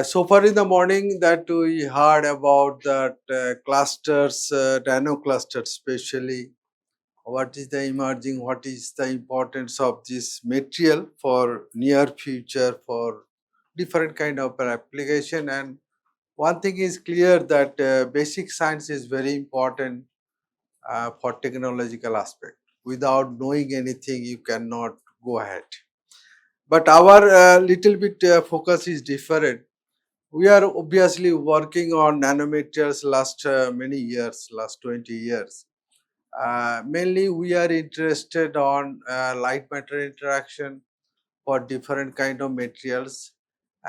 So far in the morning that we heard about that clusters, nano clusters especially. What is the emerging, what is the importance of this material for near future for different kind of application. And one thing is clear that basic science is very important for technological aspect. Without knowing anything, you cannot go ahead. But our little bit focus is different. We are obviously working on nanometers last many years, last 20 years. Mainly, we are interested on light matter interaction for different kind of materials,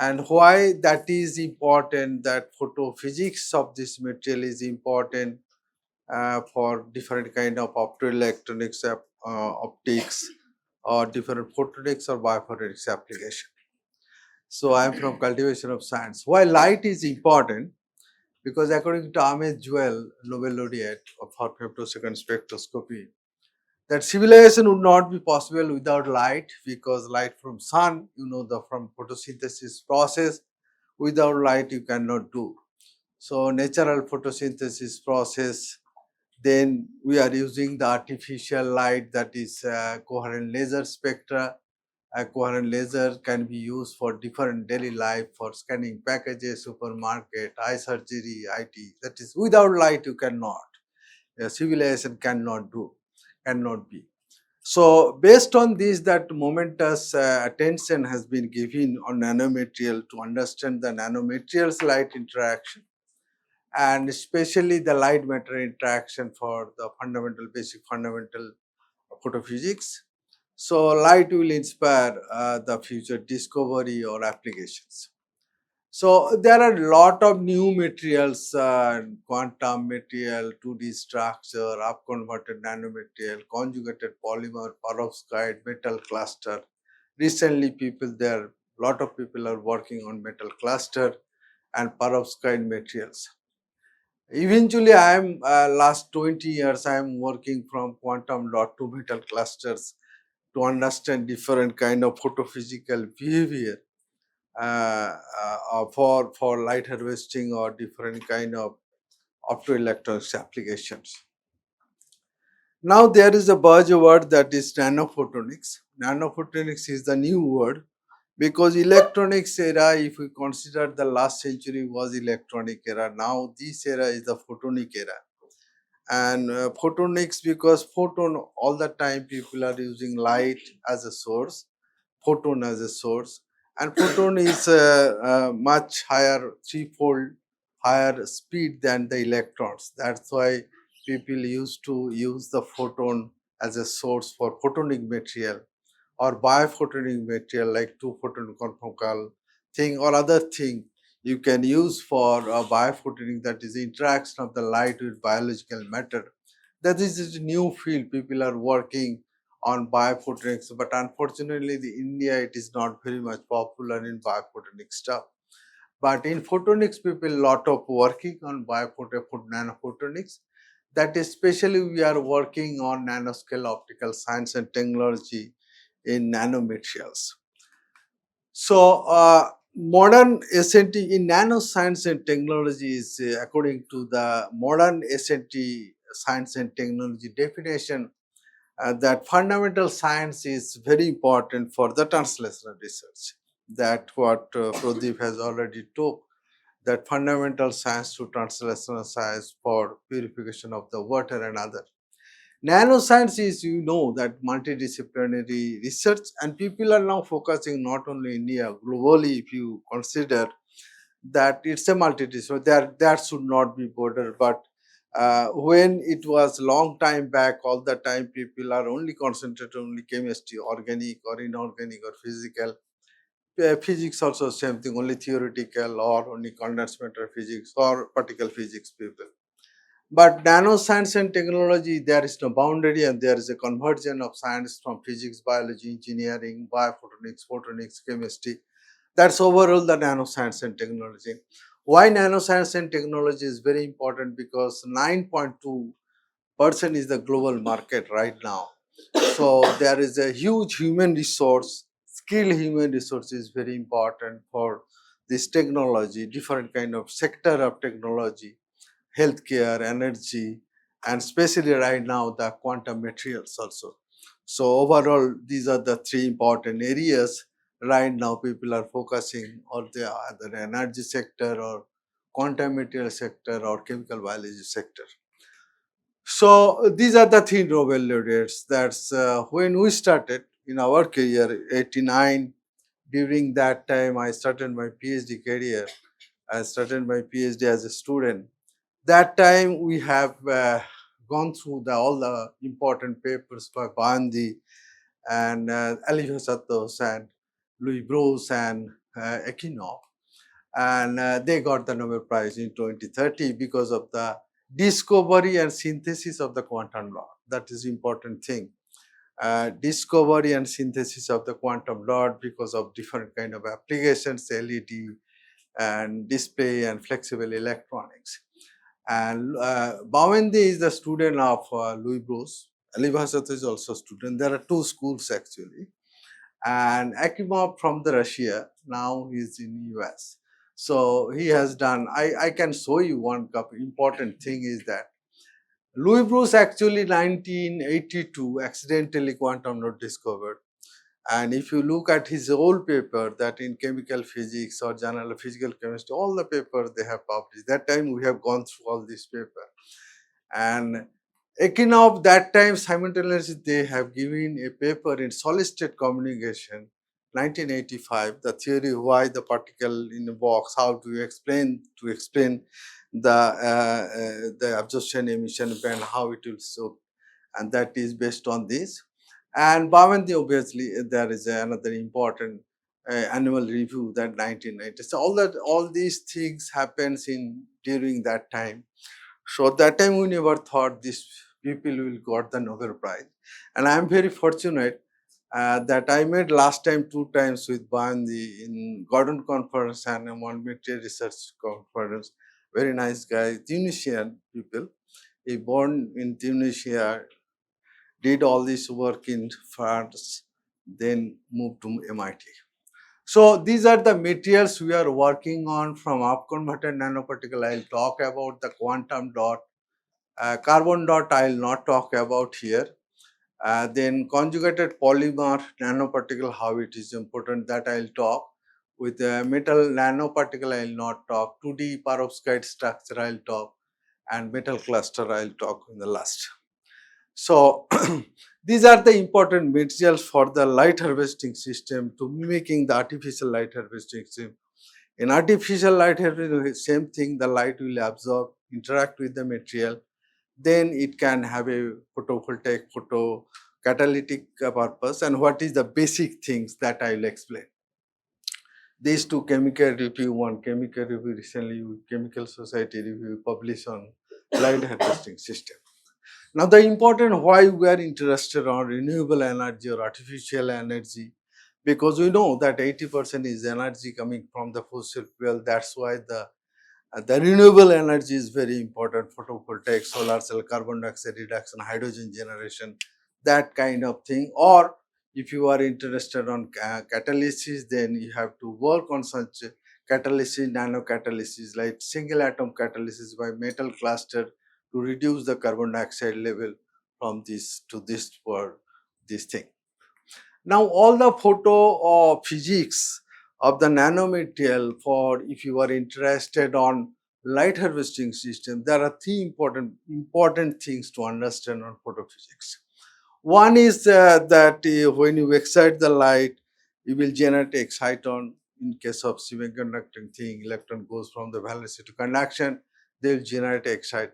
and why that is important. That photophysics of this material is important for different kind of optoelectronics, optics, or different photonics or biophotonics application. So I am from cultivation of science. Why light is important? Because according to Ahmed Jewell, Nobel laureate for femtosecond spectroscopy, that civilization would not be possible without light, because light from sun, the from photosynthesis process, without light you cannot do. So natural photosynthesis process, then we are using the artificial light, that is coherent laser spectra. A coherent laser can be used for different daily life, for scanning packages, supermarket, eye surgery, IT. That is, without light you cannot. Civilization cannot do, cannot be. So based on this, that momentous attention has been given on nanomaterial to understand the nanomaterials light interaction, and especially the light matter interaction for the basic fundamental photophysics. So light will inspire the future discovery or applications. So there are a lot of new materials, quantum material, 2D structure, up-converted nanomaterial, conjugated polymer, perovskite, metal cluster. Recently, lot of people are working on metal cluster and perovskite materials. Eventually, I am last 20 years I am working from quantum dot to metal clusters to understand different kind of photophysical behavior for light harvesting or different kind of optoelectronics applications. Now there is a buzzword, that is nanophotonics. Nanophotonics is the new word, because electronics era, if we consider the last century was electronic era, now this era is the photonic era. And photonics, because photon, all the time people are using light as a source, photon as a source, and photon is much higher, threefold higher speed than the electrons. That's why people used to use the photon as a source for photonic material or biophotonic material, like two photon confocal thing or other thing you can use for biophotonic, that is the interaction of the light with biological matter. That is a new field. People are working on biophotonics, but unfortunately, the India, it is not very much popular in biophotonic stuff. But in photonics, people lot of working on nanophotonics. That especially we are working on nanoscale optical science and technology in nanomaterials. So, modern SNT in nanoscience and technology is, according to the modern SNT science and technology definition, that fundamental science is very important for the translational research. That what Pradeep has already told, that fundamental science to translational science for purification of the water and other. Nanoscience is, that multidisciplinary research, and people are now focusing not only in India, globally, if you consider that it's a multidisciplinary, there should not be border. But when it was long time back, all the time people are only concentrated on only chemistry, organic or inorganic or physical. Physics also same thing, only theoretical or only condensed matter physics or particle physics people. But nanoscience and technology, there is no boundary, and there is a convergence of science from physics, biology, engineering, biophotonics, photonics, chemistry. That's overall the nanoscience and technology. Why nanoscience and technology is very important? Because 9.2% is the global market right now. So there is a huge human resource, skilled human resource is very important for this technology, different kind of sector of technology, healthcare, energy, and especially right now the quantum materials also. So overall, these are the three important areas right now people are focusing on the either energy sector or quantum material sector or chemical biology sector. So these are the three Nobel laureates. That's when we started in our career, 89. During that time, I started my PhD career. I started my PhD as a student. That time we have gone through all the important papers by Bandi and Alivio Santos and Louis Bruce and Equinox, and they got the Nobel Prize in 2030 because of the discovery and synthesis of the quantum dot. That is important thing. Discovery and synthesis of the quantum dot because of different kind of applications, LED and display and flexible electronics. And Bawende is the student of Louis Bruce. Ali Bhasato is also a student. There are two schools actually. And Akimov from the Russia, now he's in US. So he has done, I can show you one important thing is that Louis Bruce actually 1982 accidentally quantum dot discovered. And if you look at his old paper that in chemical physics or journal of physical chemistry, all the papers they have published, that time we have gone through all this paper. And Equinox that time simultaneously they have given a paper in solid state communication 1985, the theory why the particle in the box, how to explain the absorption emission band, how it will so, and that is based on this. And Bhavandi, obviously, there is another important annual review that 1990. So all these things happens in during that time. So that time we never thought these people will got the Nobel Prize, and I am very fortunate that I met last time two times with Bhavandi in Gordon Conference and one Material Research Conference. Very nice guy, Tunisian people. He born in Tunisia, did all this work in France, then moved to MIT. So these are the materials we are working on from up-converted nanoparticle. I'll talk about the quantum dot. Carbon dot I'll not talk about here. Then conjugated polymer nanoparticle, how it is important, that I'll talk. With metal nanoparticle I'll not talk. 2D perovskite structure I'll talk. And metal cluster I'll talk in the last. So these are the important materials for the light harvesting system to mimicking the artificial light harvesting system. In artificial light harvesting, same thing, the light will absorb, interact with the material, then it can have a photovoltaic catalytic purpose. And what is the basic things that I will explain. These two chemical review, one chemical review recently, chemical society review published on light harvesting system. Now, the important why we are interested on renewable energy or artificial energy, because we know that 80% is energy coming from the fossil fuel. That's why the renewable energy is very important, photovoltaic, solar cell, carbon dioxide reduction, hydrogen generation, that kind of thing. Or if you are interested on catalysis, then you have to work on such catalysis, nano catalysis, like single atom catalysis by metal cluster to reduce the carbon dioxide level from this to this for this thing. Now, all the photo physics of the nanomaterial, for if you are interested on light harvesting system, there are three important things to understand on photophysics. One is that when you excite the light, you will generate exciton. In case of semiconducting thing, electron goes from the valency to conduction, they will generate exciton.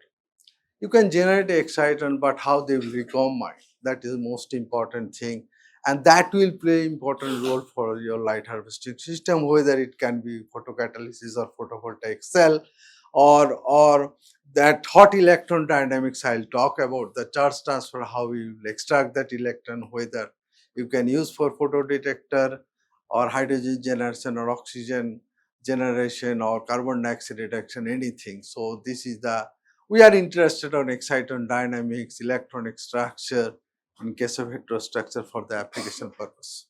You can generate exciton, but how they will recombine, that is the most important thing. And that will play important role for your light harvesting system, whether it can be photocatalysis or photovoltaic cell, or that hot electron dynamics. I'll talk about the charge transfer, how you will extract that electron, whether you can use for photodetector or hydrogen generation or oxygen generation or carbon dioxide reduction, anything. So this is the, we are interested on exciton dynamics, electronic structure in case of heterostructure for the application purpose.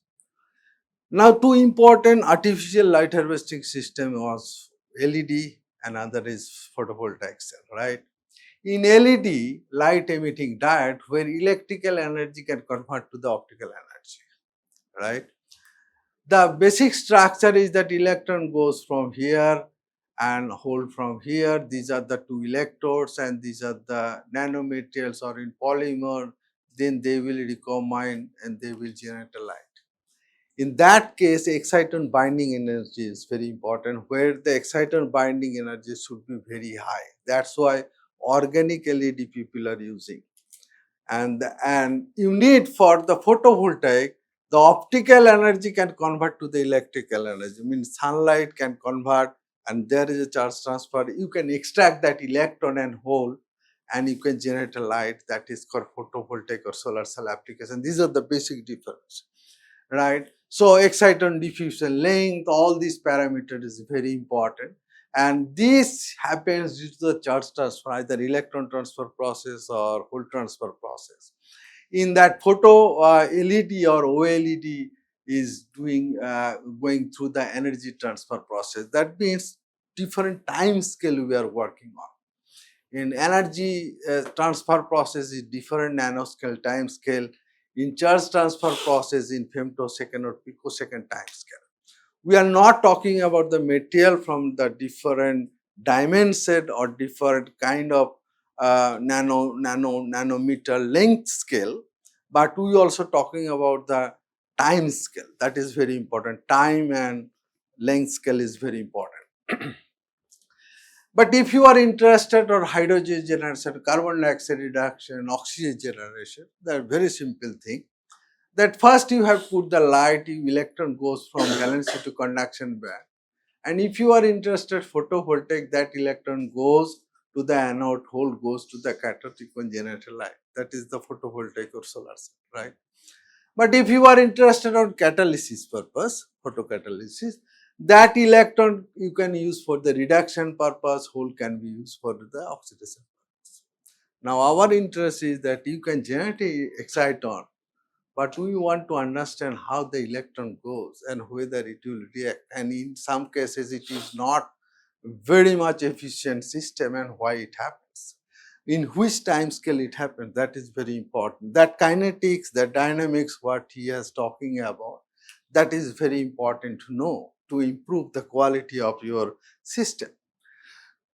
Now, two important artificial light harvesting system was LED, and other is photovoltaic cell, right? In LED, light emitting diode, where electrical energy can convert to the optical energy, right? The basic structure is that electron goes from here and hole from here. These are the two electrodes, and these are the nanomaterials or in polymer. Then they will recombine and they will generate a light. In that case, exciton binding energy is very important, where the exciton binding energy should be very high. That's why organic LED people are using. And you need for the photovoltaic, the optical energy can convert to the electrical energy. Means sunlight can convert, and there is a charge transfer. You can extract that electron and hole, and you can generate a light. That is called photovoltaic or solar cell application. These are the basic difference, right? So exciton diffusion length, all these parameters is very important, and this happens due to the charge transfer, either electron transfer process or hole transfer process. In that photo LED or OLED is doing going through the energy transfer process. That means different time scale we are working on. In energy transfer process is different nanoscale time scale. In charge transfer process in femtosecond or picosecond time scale. We are not talking about the material from the different dimension or different kind of nanometer length scale, but we also talking about the time scale. That is very important. Time and length scale is very important. But if you are interested on hydrogen generation, carbon dioxide reduction, oxygen generation, they are very simple thing. That first you have put the light, electron goes from valency to conduction band. And if you are interested photovoltaic, that electron goes to the anode, hole goes to the cathode, you can generate a light. That is the photovoltaic or solar cell, right? But if you are interested on catalysis purpose, photocatalysis, that electron you can use for the reduction purpose, hole can be used for the oxidation purpose. Now our interest is that you can generate a exciton, but we want to understand how the electron goes and whether it will react. And in some cases it is not very much efficient system, and why it happens. In which time scale it happens, that is very important. That kinetics, the dynamics, what he is talking about, that is very important to know to improve the quality of your system.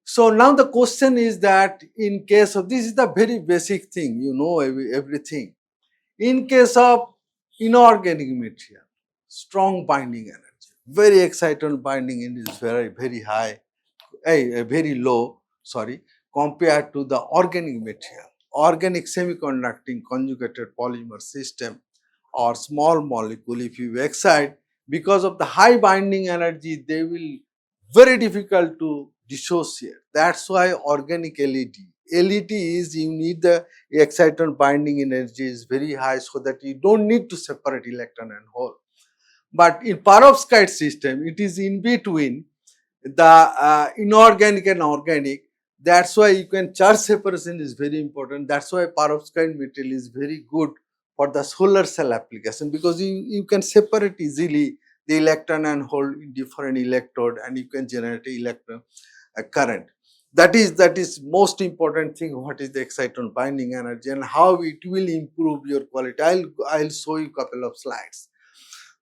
So now the question is that in case of, this is the very basic thing, you know everything. In case of inorganic material, strong binding energy, very exciton binding energy is very high, very low, sorry, compared to the organic material. Organic semiconducting conjugated polymer system or small molecule, if you excite, because of the high binding energy, they will very difficult to dissociate. That's why organic LED. LED is, you need the exciton binding energy is very high, so that you don't need to separate electron and hole. But in perovskite system, it is in between the inorganic and organic. That's why you can, charge separation is very important. That's why perovskite material is very good for the solar cell application, because you can separate easily the electron and hole in different electrode, and you can generate electron current. That is most important thing. What is the exciton binding energy and how it will improve your quality? I'll show you couple of slides.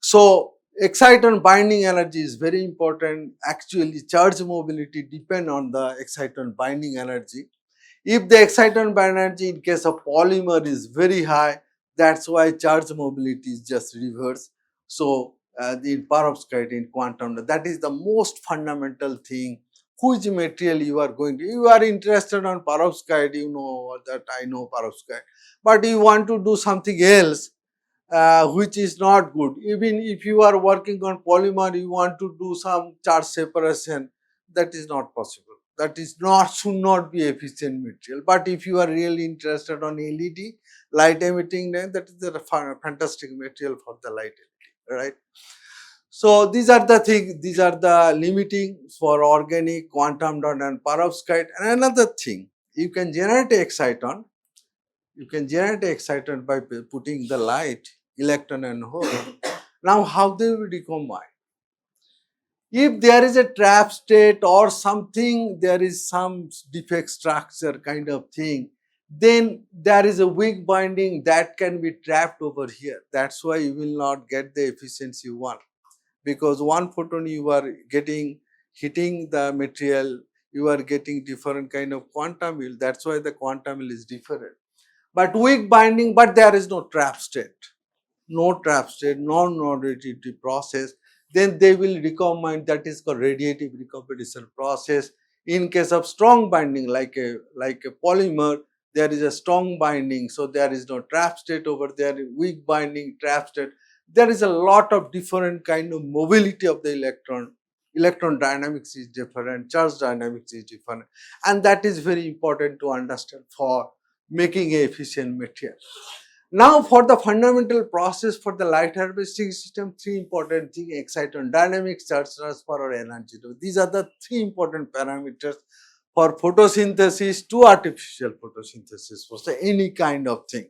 So exciton binding energy is very important. Actually, charge mobility depend on the exciton binding energy. If the exciton binding energy in case of polymer is very high, that's why charge mobility is just reverse. So in perovskite, in quantum, that is the most fundamental thing. Which material you are going to, you are interested on perovskite, you know that I know perovskite, but you want to do something else which is not good. Even if you are working on polymer, you want to do some charge separation, that is not possible. That is not, should not be efficient material. But if you are really interested on LED, light emitting, then that is a fantastic material for the light emitting, right? So these are the things, these are the limiting for organic, quantum dot and perovskite. And another thing, you can generate exciton. You can generate exciton by putting the light, electron and hole. Now, how they will recombine? If there is a trap state or something, there is some defect structure kind of thing, then there is a weak binding that can be trapped over here. That's why you will not get the efficiency you want, because one photon you are getting hitting the material, you are getting different kind of quantum field. That's why the quantum field is different. But weak binding, but there is no trap state, no trap state, non-radiative process, then they will recombine. That is called radiative recombination process. In case of strong binding, like a polymer, there is a strong binding, so there is no trap state over there. Weak binding, trap state. There is a lot of different kind of mobility of the electron. Electron dynamics is different, charge dynamics is different, and that is very important to understand for making a efficient material. Now, for the fundamental process for the light harvesting system, three important things: exciton dynamics, charge transfer, or energy. These are the three important parameters for photosynthesis to artificial photosynthesis for any kind of thing.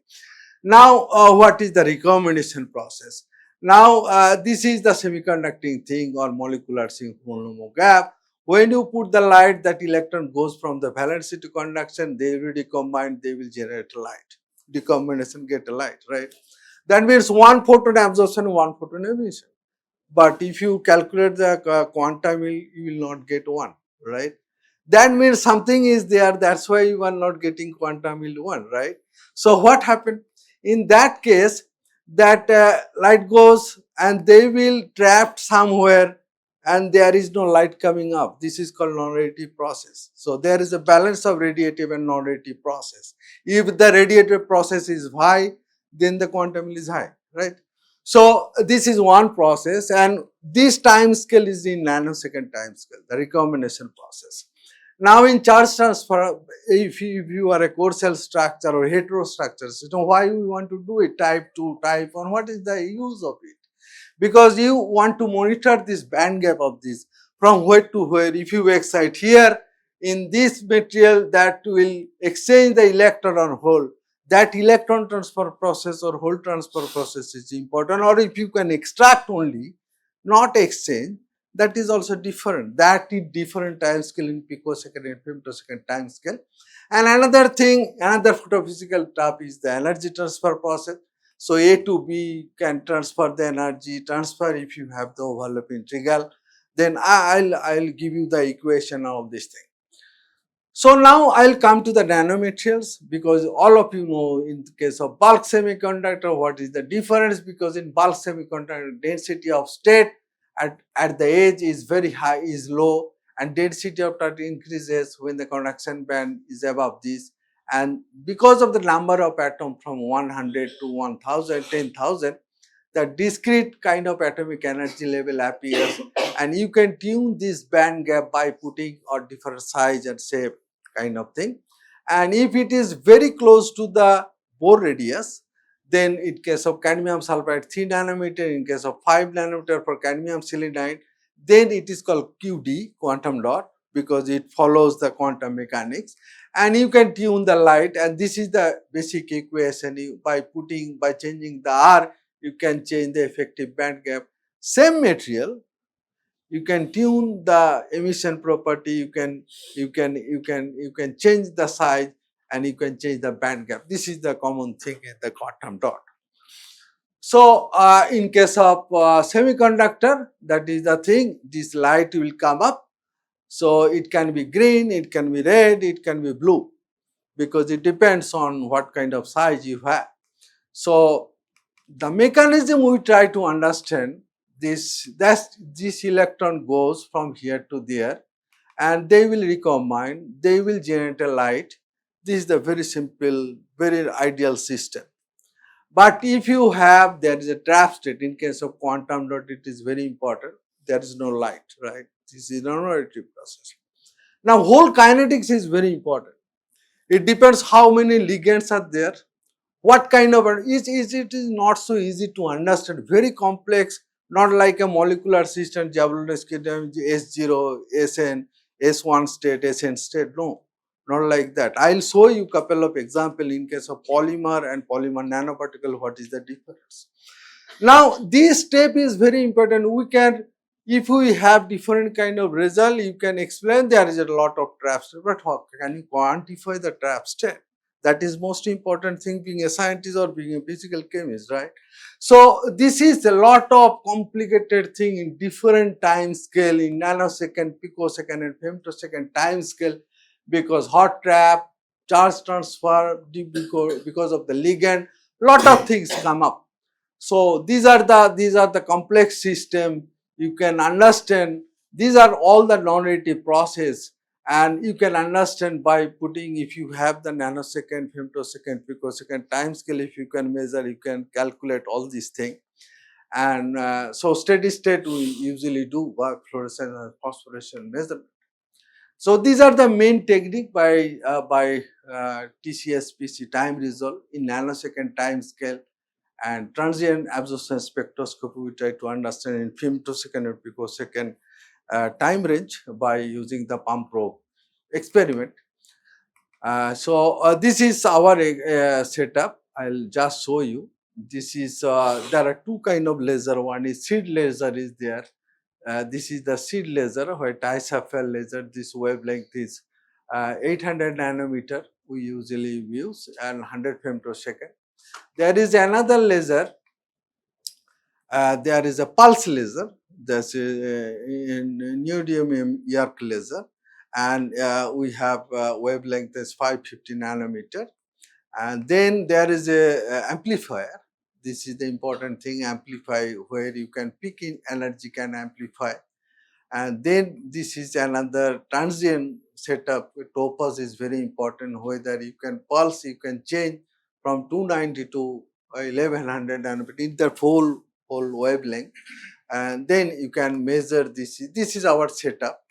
Now, what is the recombination process? Now, this is the semiconducting thing or molecular synchronous gap. When you put the light, that electron goes from the valency to conduction, they will recombine, they will generate light. Recombination get a light, right? That means one photon absorption, one photon emission. But if you calculate the quantum, you will not get one, right? That means something is there, that's why you are not getting quantum field 1, right? So what happened? In that case, that light goes and they will trapped somewhere and there is no light coming up. This is called non-radiative process. So there is a balance of radiative and non-radiative process. If the radiative process is high, then the quantum field is high, right? So this is one process, and this time scale is in nanosecond time scale, the recombination process. Now in charge transfer, if you are a core cell structure or heterostructures, you know why we want to do it, type 2, type 1, what is the use of it? Because you want to monitor this band gap of this from where to where. If you excite here in this material, that will exchange the electron on hole. That electron transfer process or hole transfer process is important, or if you can extract only, not exchange, that is also different. That is different time scale in picosecond and femtosecond time scale. And another thing, another photophysical type is the energy transfer process. So A to B can transfer the energy transfer if you have the overlap integral. Then I'll give you the equation of this thing. So now I'll come to the nanomaterials, because all of you know in the case of bulk semiconductor what is the difference, because in bulk semiconductor density of state at the edge is very high, is low, and density of that increases when the conduction band is above this, and because of the number of atoms from 100 to 1000, 10,000, the discrete kind of atomic energy level appears, and you can tune this band gap by putting a different size and shape kind of thing. And if it is very close to the bore radius, then in case of cadmium sulfide 3 nanometer, in case of 5 nanometer for cadmium selenide, then it is called QD, quantum dot, because it follows the quantum mechanics, and you can tune the light, and this is the basic equation. By changing the R, you can change the effective band gap. Same material, you can tune the emission property, you can change the size, and you can change the band gap. This is the common thing in the quantum dot. So in case of semiconductor, that is the thing, this light will come up. So it can be green, it can be red, it can be blue, because it depends on what kind of size you have. So the mechanism we try to understand, this electron goes from here to there, and they will recombine, they will generate a light. This is the very simple, very ideal system. But if you have, there is a trap state. In case of quantum dot, it is very important, there is no light, right? This is a non-radiative process. Now whole kinetics is very important. It depends how many ligands are there, what kind of it is not so easy to understand, very complex, not like a molecular system, Jablonski S0, Sn, S1 state, Sn state, no, not like that. I'll show you couple of example in case of polymer and polymer nanoparticle, what is the difference. Now this step is very important. We can, if we have different kind of result, you can explain there is a lot of trap state, but how can you quantify the trap state? That is most important thing, being a scientist or being a physical chemist, right? So this is a lot of complicated thing in different time scale, in nanosecond, picosecond and femtosecond time scale, because hot trap, charge transfer, because of the ligand, lot of things come up. So these are the complex system. You can understand these are all the non-additive process, and you can understand by putting, if you have the nanosecond, femtosecond, picosecond time scale, if you can measure, you can calculate all these things. And so steady state we usually do by fluorescence and phosphorylation measurement. So these are the main technique by TCS-PC time result in nanosecond time scale, and transient absorption spectroscopy we try to understand in femtosecond and picosecond time range by using the pump probe experiment. So this is our setup. I'll just show you. This is there are two kind of laser. One is seed laser is there. This is the seed laser, white ISFL laser. This wavelength is 800 nanometer. We usually use and 100 femtosecond. There is another laser. There is a pulse laser. That's in neodymium arc laser, and we have wavelength is 550 nanometer. And then there is a amplifier. This is the important thing, amplify, where you can pick in energy, can amplify. And then this is another transient setup. Topaz is very important, whether you can pulse, you can change from 290 to 1100 nanometer in the whole wavelength, and then you can measure this. This is our setup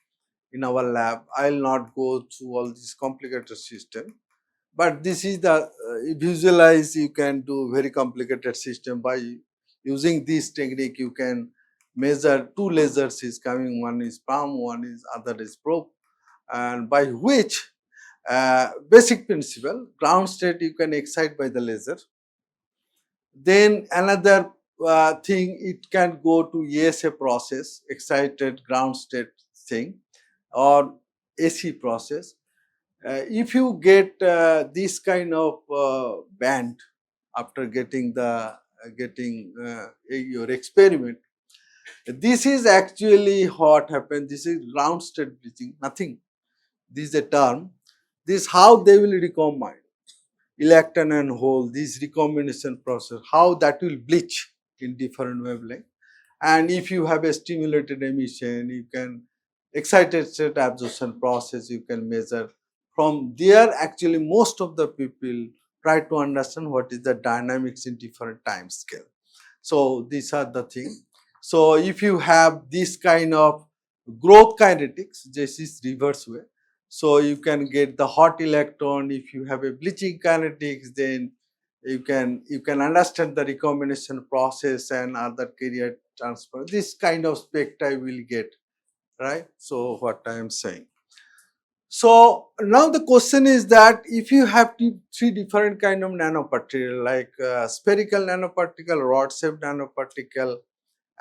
in our lab. I'll not go through all this complicated system, but this is the visualize. You can do very complicated system by using this technique. You can measure two lasers is coming, one is palm, one is other is probe, and by which basic principle, ground state you can excite by the laser. Then another thing, it can go to ESA process, excited ground state thing, or AC process. If you get this kind of band after getting the your experiment, this is actually what happened. This is ground state bleaching, nothing. This is a term. This how they will recombine electron and hole, this recombination process, how that will bleach in different wavelength. And if you have a stimulated emission, you can excited state absorption process, you can measure. From there, actually most of the people try to understand what is the dynamics in different time scale. So these are the things. So if you have this kind of growth kinetics, this is reverse way. So you can get the hot electron. If you have a bleaching kinetics, then you can understand the recombination process and other carrier transfer. This kind of spectra will get, right. So what I am saying. So now the question is that if you have three different kind of nanoparticle, like spherical nanoparticle, rod shaped nanoparticle,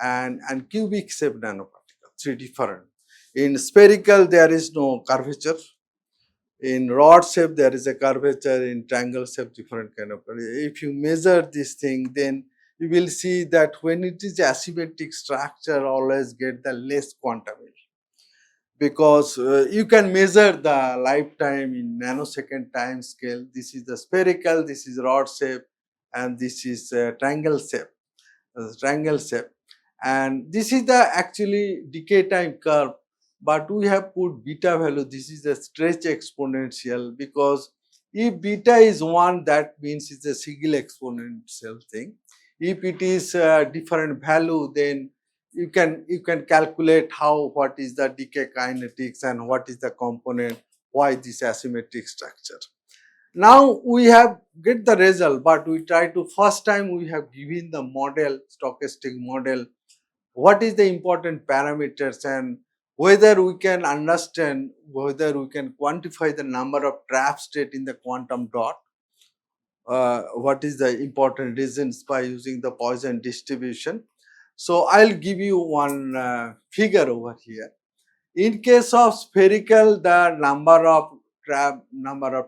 and cubic shaped nanoparticle, three different. In spherical there is no curvature. In rod shape there is a curvature. In triangle shape different kind of. If you measure this thing, then you will see that when it is asymmetric structure, always get the less quantum error, because you can measure the lifetime in nanosecond time scale. This is the spherical, this is rod shape, and this is triangle shape. Triangle shape, and this is the actually decay time curve, but we have put beta value. This is a stretch exponential, because if beta is 1, that means it's a single exponential thing. If it is a different value, then you can calculate how, what is the decay kinetics and what is the component, why this asymmetric structure. Now we have get the result, but we try to, first time we have given the model, stochastic model, what is the important parameters, and whether we can understand, whether we can quantify the number of trap state in the quantum dot, what is the important reasons by using the Poisson distribution. So I'll give you one figure over here. In case of spherical, the number of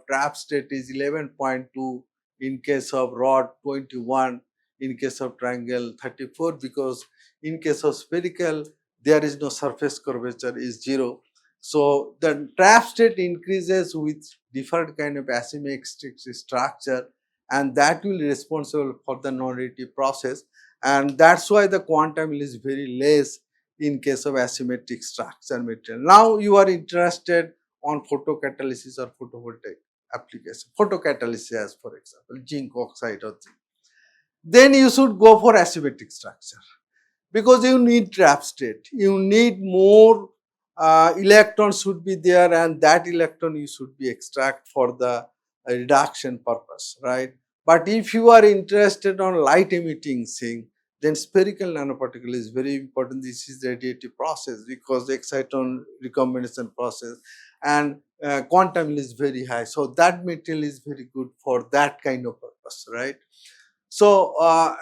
trap state is 11.2. In case of rod, 21. In case of triangle, 34. Because in case of spherical, there is no surface curvature, is 0. So the trap state increases with different kind of asymmetric structure, and that will be responsible for the non-reactive process, and that's why the quantum is very less in case of asymmetric structure material. Now you are interested on photocatalysis or photovoltaic application. Photocatalysis, as for example, zinc oxide or zinc. Then you should go for asymmetric structure, because you need trap state. You need more electrons should be there, and that electron you should be extract for the reduction purpose, right? But if you are interested on light emitting thing, then spherical nanoparticle is very important. This is the radiative process, because the exciton recombination process, and quantum is very high. So that material is very good for that kind of purpose, right? So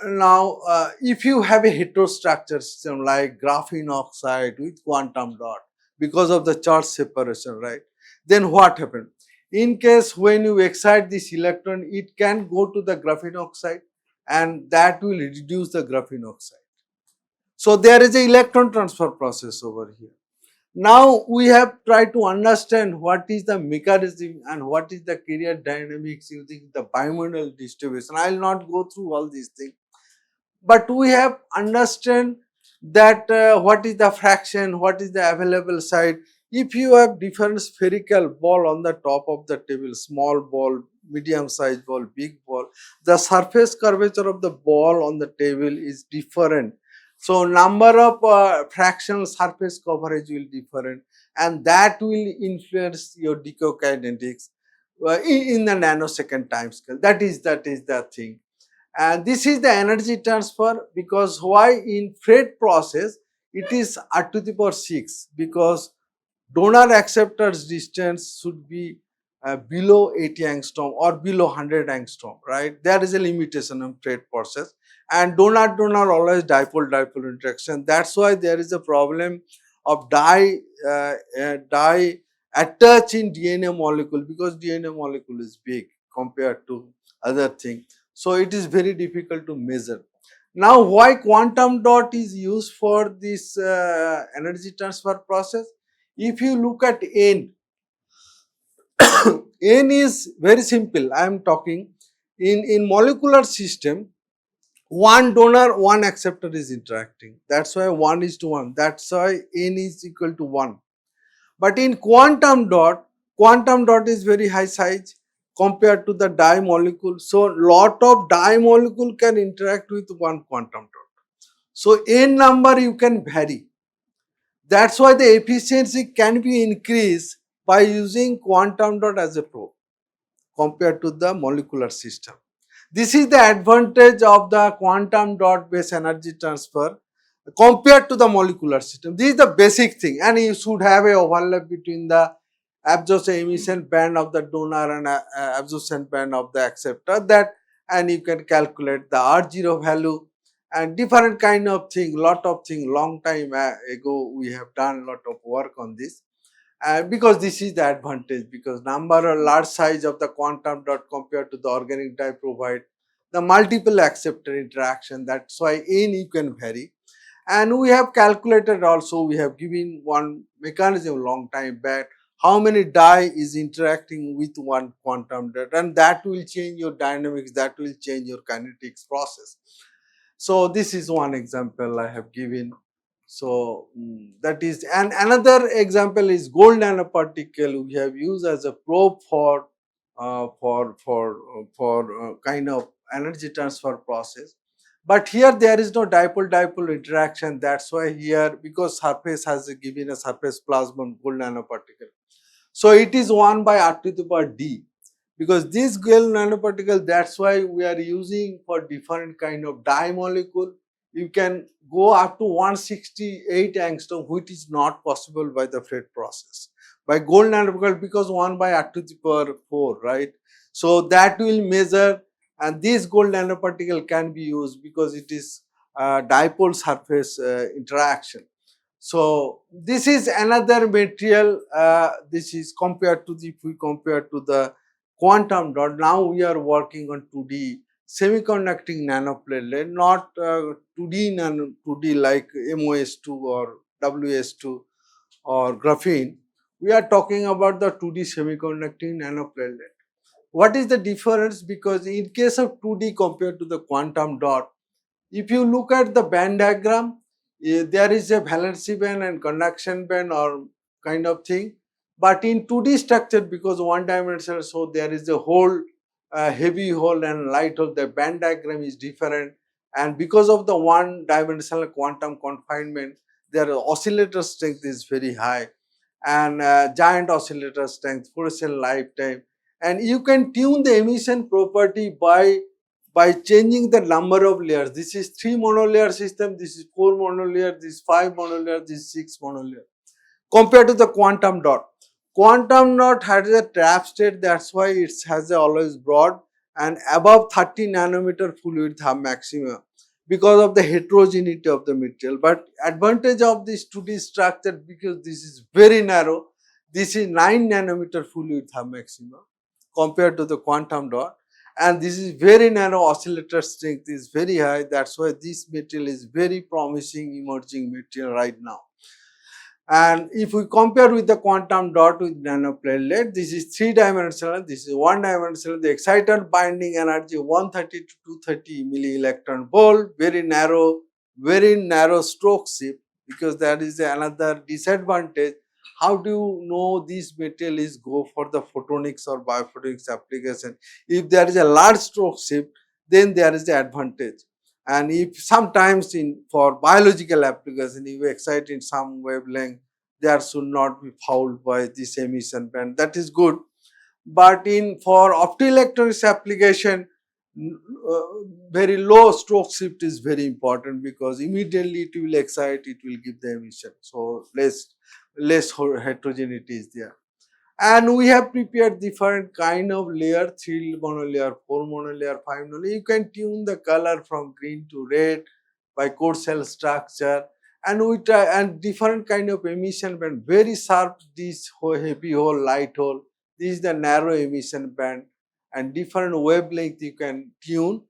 now, if you have a heterostructure system like graphene oxide with quantum dot, because of the charge separation, right? Then what happens? In case when you excite this electron, it can go to the graphene oxide, and that will reduce the graphene oxide. So there is a electron transfer process over here. Now we have tried to understand what is the mechanism and what is the carrier dynamics using the bimodal distribution. I will not go through all these things, but we have understand that what is the fraction, what is the available side. If you have different spherical ball on the top of the table, small ball, medium size ball, big ball, the surface curvature of the ball on the table is different. So number of fractional surface coverage will different, and that will influence your decokinetics in the nanosecond time scale. That is the thing. And this is the energy transfer, because why in Fred process it is r to the power 6, because donor acceptor's distance should be below 80 angstrom or below 100 angstrom, right? There is a limitation on Fred process, and donor always dipole interaction. That's why there is a problem of dye attach in DNA molecule, because DNA molecule is big compared to other thing. So it is very difficult to measure. Now, why quantum dot is used for this energy transfer process? If you look at N, N is very simple. I am talking in molecular system, one donor, one acceptor is interacting. That's why 1:1. That's why N is equal to 1. But in quantum dot is very high size compared to the di molecule. So lot of di molecule can interact with one quantum dot. So N number you can vary. That's why the efficiency can be increased by using quantum dot as a probe compared to the molecular system. This is the advantage of the quantum dot based energy transfer compared to the molecular system. This is the basic thing, and you should have a overlap between the absorption emission band of the donor and absorption band of the acceptor, that, and you can calculate the R0 value and different kind of thing, lot of thing. Long time ago we have done lot of work on this. Because this is the advantage, because number or large size of the quantum dot compared to the organic dye provide the multiple acceptor interaction. That's why N you can vary. And we have calculated also, we have given one mechanism long time back, how many dye is interacting with one quantum dot, and that will change your dynamics, that will change your kinetics process. So this is one example I have given. So that is, and another example is gold nanoparticle we have used as a probe for kind of energy transfer process. But here there is no dipole interaction. That's why here, because surface has given a surface plasma gold nanoparticle. So it is 1 by r to the power d, because this gold nanoparticle, that's why we are using for different kind of dye molecule. You can go up to 168 angstrom, which is not possible by the Fred process. By gold nanoparticle, because 1 by r to the power 4, right? So that will measure and this gold nanoparticle can be used because it is dipole surface interaction. So this is another material. This is compared to the, if we compare to the quantum dot. Now we are working on 2D semiconducting nanoplatelet, not 2D nano 2D like MOS2 or WS2 or graphene. We are talking about the 2D semiconducting nanoplatelet. What is the difference? Because in case of 2D compared to the quantum dot, if you look at the band diagram, there is a valency band and conduction band or kind of thing. But in 2D structure, because one dimensional, so there is a hole, heavy hole and light hole, the band diagram is different. And because of the one dimensional quantum confinement, their oscillator strength is very high, and giant oscillator strength, fluorescent lifetime. And you can tune the emission property by changing the number of layers. This is 3 monolayer system, this is 4 monolayer, this is 5 monolayer, this is 6 monolayer. Compared to the quantum dot. Quantum dot has a trap state, that's why it has a always broad and above 30 nanometer full width have maximum because of the heterogeneity of the material. But advantage of this 2D structure, because this is very narrow, this is 9 nanometer full width have maximum compared to the quantum dot, and this is very narrow, oscillator strength is very high. That's why this material is very promising emerging material right now. And if we compare with the quantum dot with nanoplatelet, this is 3-dimensional, this is 1-dimensional. The excited binding energy 130 to 230 milli-electron volt, very narrow stroke shift, because that is another disadvantage. How do you know this material is go for the photonics or biophotonics application? If there is a large stroke shift, then there is the advantage. And if sometimes in for biological application, if you excite in some wavelength, there should not be fouled by this emission band. That is good. But in for optoelectronics application, uh, very low stroke shift is very important, because immediately it will excite, it will give the emission. So less heterogeneity is there. And we have prepared different kind of layer, 3 monolayer, 4 monolayer, 5 monolayer. You can tune the color from green to red by core cell structure, and we try, and different kind of emission band, very sharp, this heavy hole, light hole, this is the narrow emission band, and different wavelength you can tune.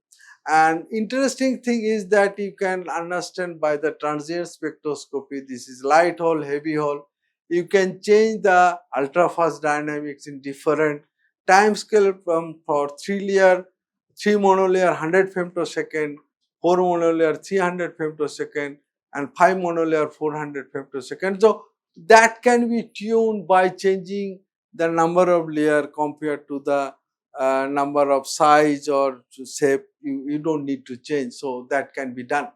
And interesting thing is that you can understand by the transient spectroscopy, this is light hole, heavy hole. You can change the ultra fast dynamics in different time scale, from for 3 layer, 3 monolayer 100 femtosecond, 4 monolayer 300 femtosecond, and 5 monolayer 400 femtosecond. So that can be tuned by changing the number of layer compared to the number of size or shape. You don't need to change, so that can be done.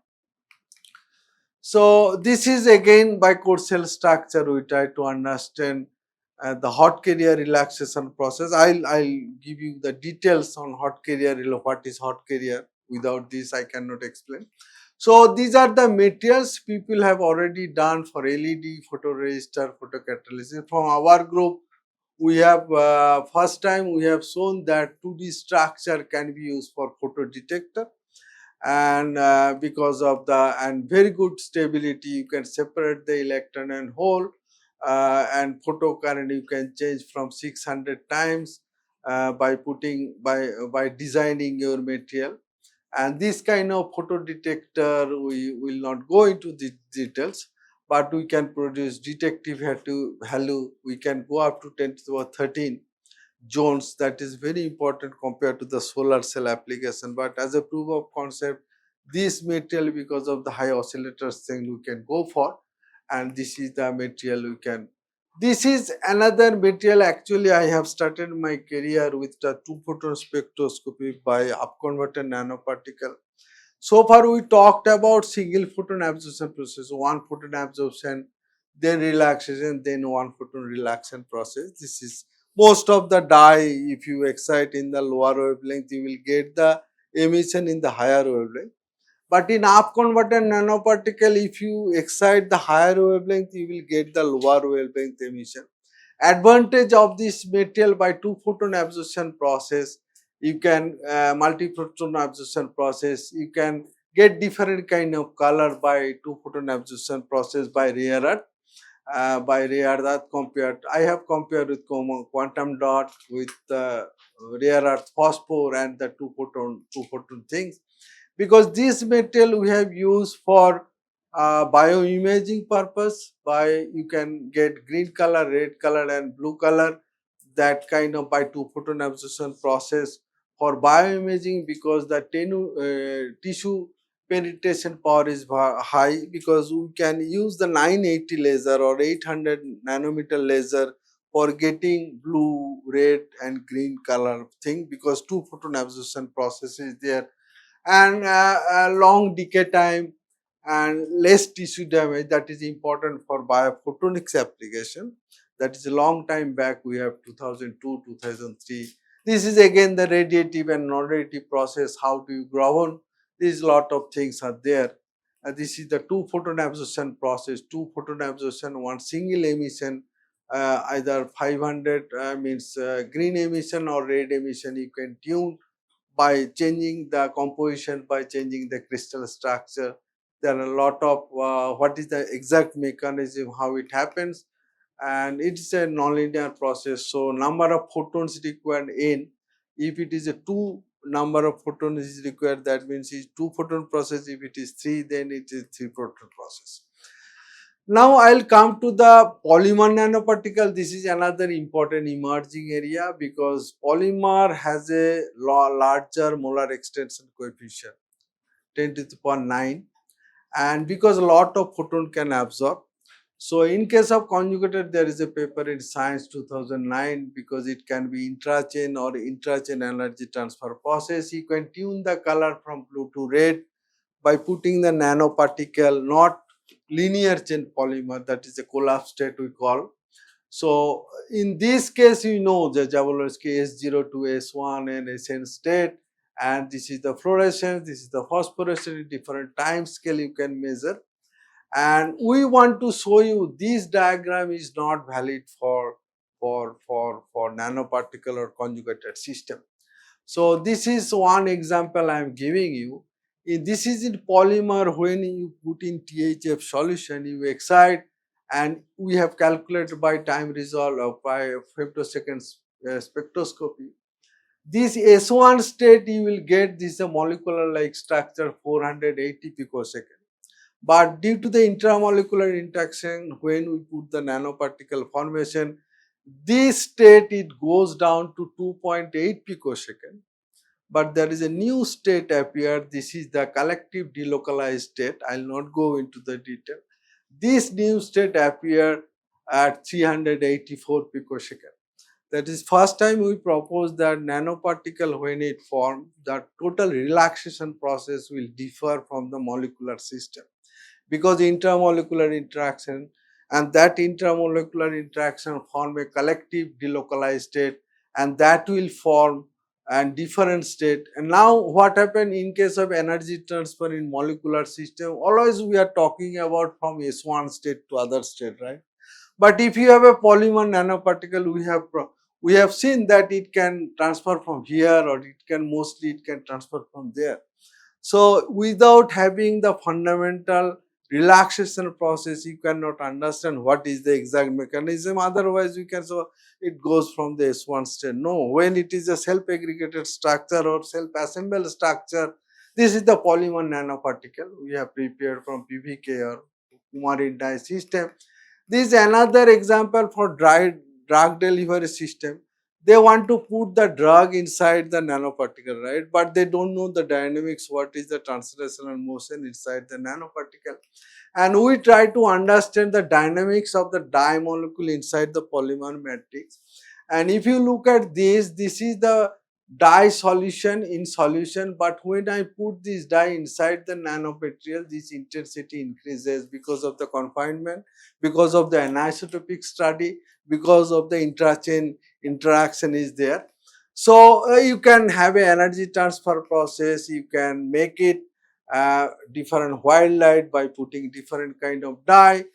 So this is again by core cell structure. We try to understand the hot carrier relaxation process. I'll give you the details on hot carrier. What is hot carrier? Without this, I cannot explain. So these are the materials people have already done for LED, photoresistor, photocatalysis. From our group, we have first time we have shown that 2D structure can be used for photo detector, and because of the and very good stability, you can separate the electron and hole, and photocurrent you can change from 600 times by putting by designing your material. And this kind of photo detector, we will not go into the details, but we can produce detective value. We can go up to 10 to the power 13 zones. That is very important compared to the solar cell application. But as a proof of concept, this material, because of the high oscillators thing, we can go for. And this is the material we can. This is another material. Actually, I have started my career with the 2-photon spectroscopy by upconverted nanoparticle. So far, we talked about single photon absorption process, 1 photon absorption, then relaxation, then 1 photon relaxation process. This is most of the dye. If you excite in the lower wavelength, you will get the emission in the higher wavelength. But in up-converted nanoparticle, if you excite the higher wavelength, you will get the lower wavelength emission. Advantage of this material by 2-photon absorption process you can multi-photon absorption process, you can get different kind of color by two photon absorption process by rare earth. By rare earth compared, I have compared with quantum dot with rare earth phosphor and the two photon things, because this material we have used for bioimaging purpose. By you can get green color, red color and blue color, that kind of by two photon absorption process for bioimaging, because the tissue penetration power is high, because we can use the 980 laser or 800 nanometer laser for getting blue, red and green color thing, because two photon absorption process is there, and long decay time and less tissue damage, that is important for biophotonics application. That is a long time back, we have 2002 2003. This is again the radiative and non-radiative process, how do you govern, these lot of things are there. This is the two photon absorption process, two photon absorption, one single emission, either 500 means green emission or red emission, you can tune by changing the composition, by changing the crystal structure. There are a lot of what is the exact mechanism, how it happens, and it's a nonlinear process. So number of photons required n. If it is a two number of photons is required, that means it's two photon process. If it is three, then it is three photon process. Now I'll come to the polymer nanoparticle. This is another important emerging area, because polymer has a larger molar extension coefficient, 10 to the power 9, and because a lot of photon can absorb. So in case of conjugated, there is a paper in Science 2009, because it can be intrachain or intrachain energy transfer process. You can tune the color from blue to red by putting the nanoparticle, not linear chain polymer, that is a collapse state we call. So in this case, you know the Jablonski S0 to S1 and Sn state, and this is the fluorescence, this is the phosphorescence, different time scale you can measure. And we want to show you this diagram is not valid for nanoparticle or conjugated system. So this is one example I am giving you. This is in polymer. When you put in THF solution, you excite, and we have calculated by time resolve by femtosecond spectroscopy. This S1 state you will get this molecular like structure 480 picosecond. But due to the intramolecular interaction, when we put the nanoparticle formation, this state it goes down to 2.8 picosecond. But there is a new state appeared. This is the collective delocalized state. I'll not go into the detail. This new state appeared at 384 picosecond. That is first time we proposed that nanoparticle, when it formed, the total relaxation process will differ from the molecular system, because intermolecular interaction, and that intermolecular interaction form a collective delocalized state, and that will form and different state. And now what happened in case of energy transfer in molecular system, always we are talking about from S1 state to other state, right? But if you have a polymer nanoparticle, we have seen that it can transfer from here, or it can mostly it can transfer from there. So without having the fundamental relaxation process, you cannot understand what is the exact mechanism. Otherwise, you can so it goes from the S1 state. No, when it is a self-aggregated structure or self-assembled structure, this is the polymer nanoparticle we have prepared from PVK or Kumarin dye system. This is another example for drug delivery system. They want to put the drug inside the nanoparticle, right? But they don't know the dynamics, what is the translational motion inside the nanoparticle. And we try to understand the dynamics of the dye molecule inside the polymer matrix. And if you look at this is the dye solution in solution, but when I put this dye inside the nanomaterial, this intensity increases because of the confinement, because of the anisotropic study, because of the intrachain interaction is there. So you can have an energy transfer process, you can make it different white light by putting different kind of dye,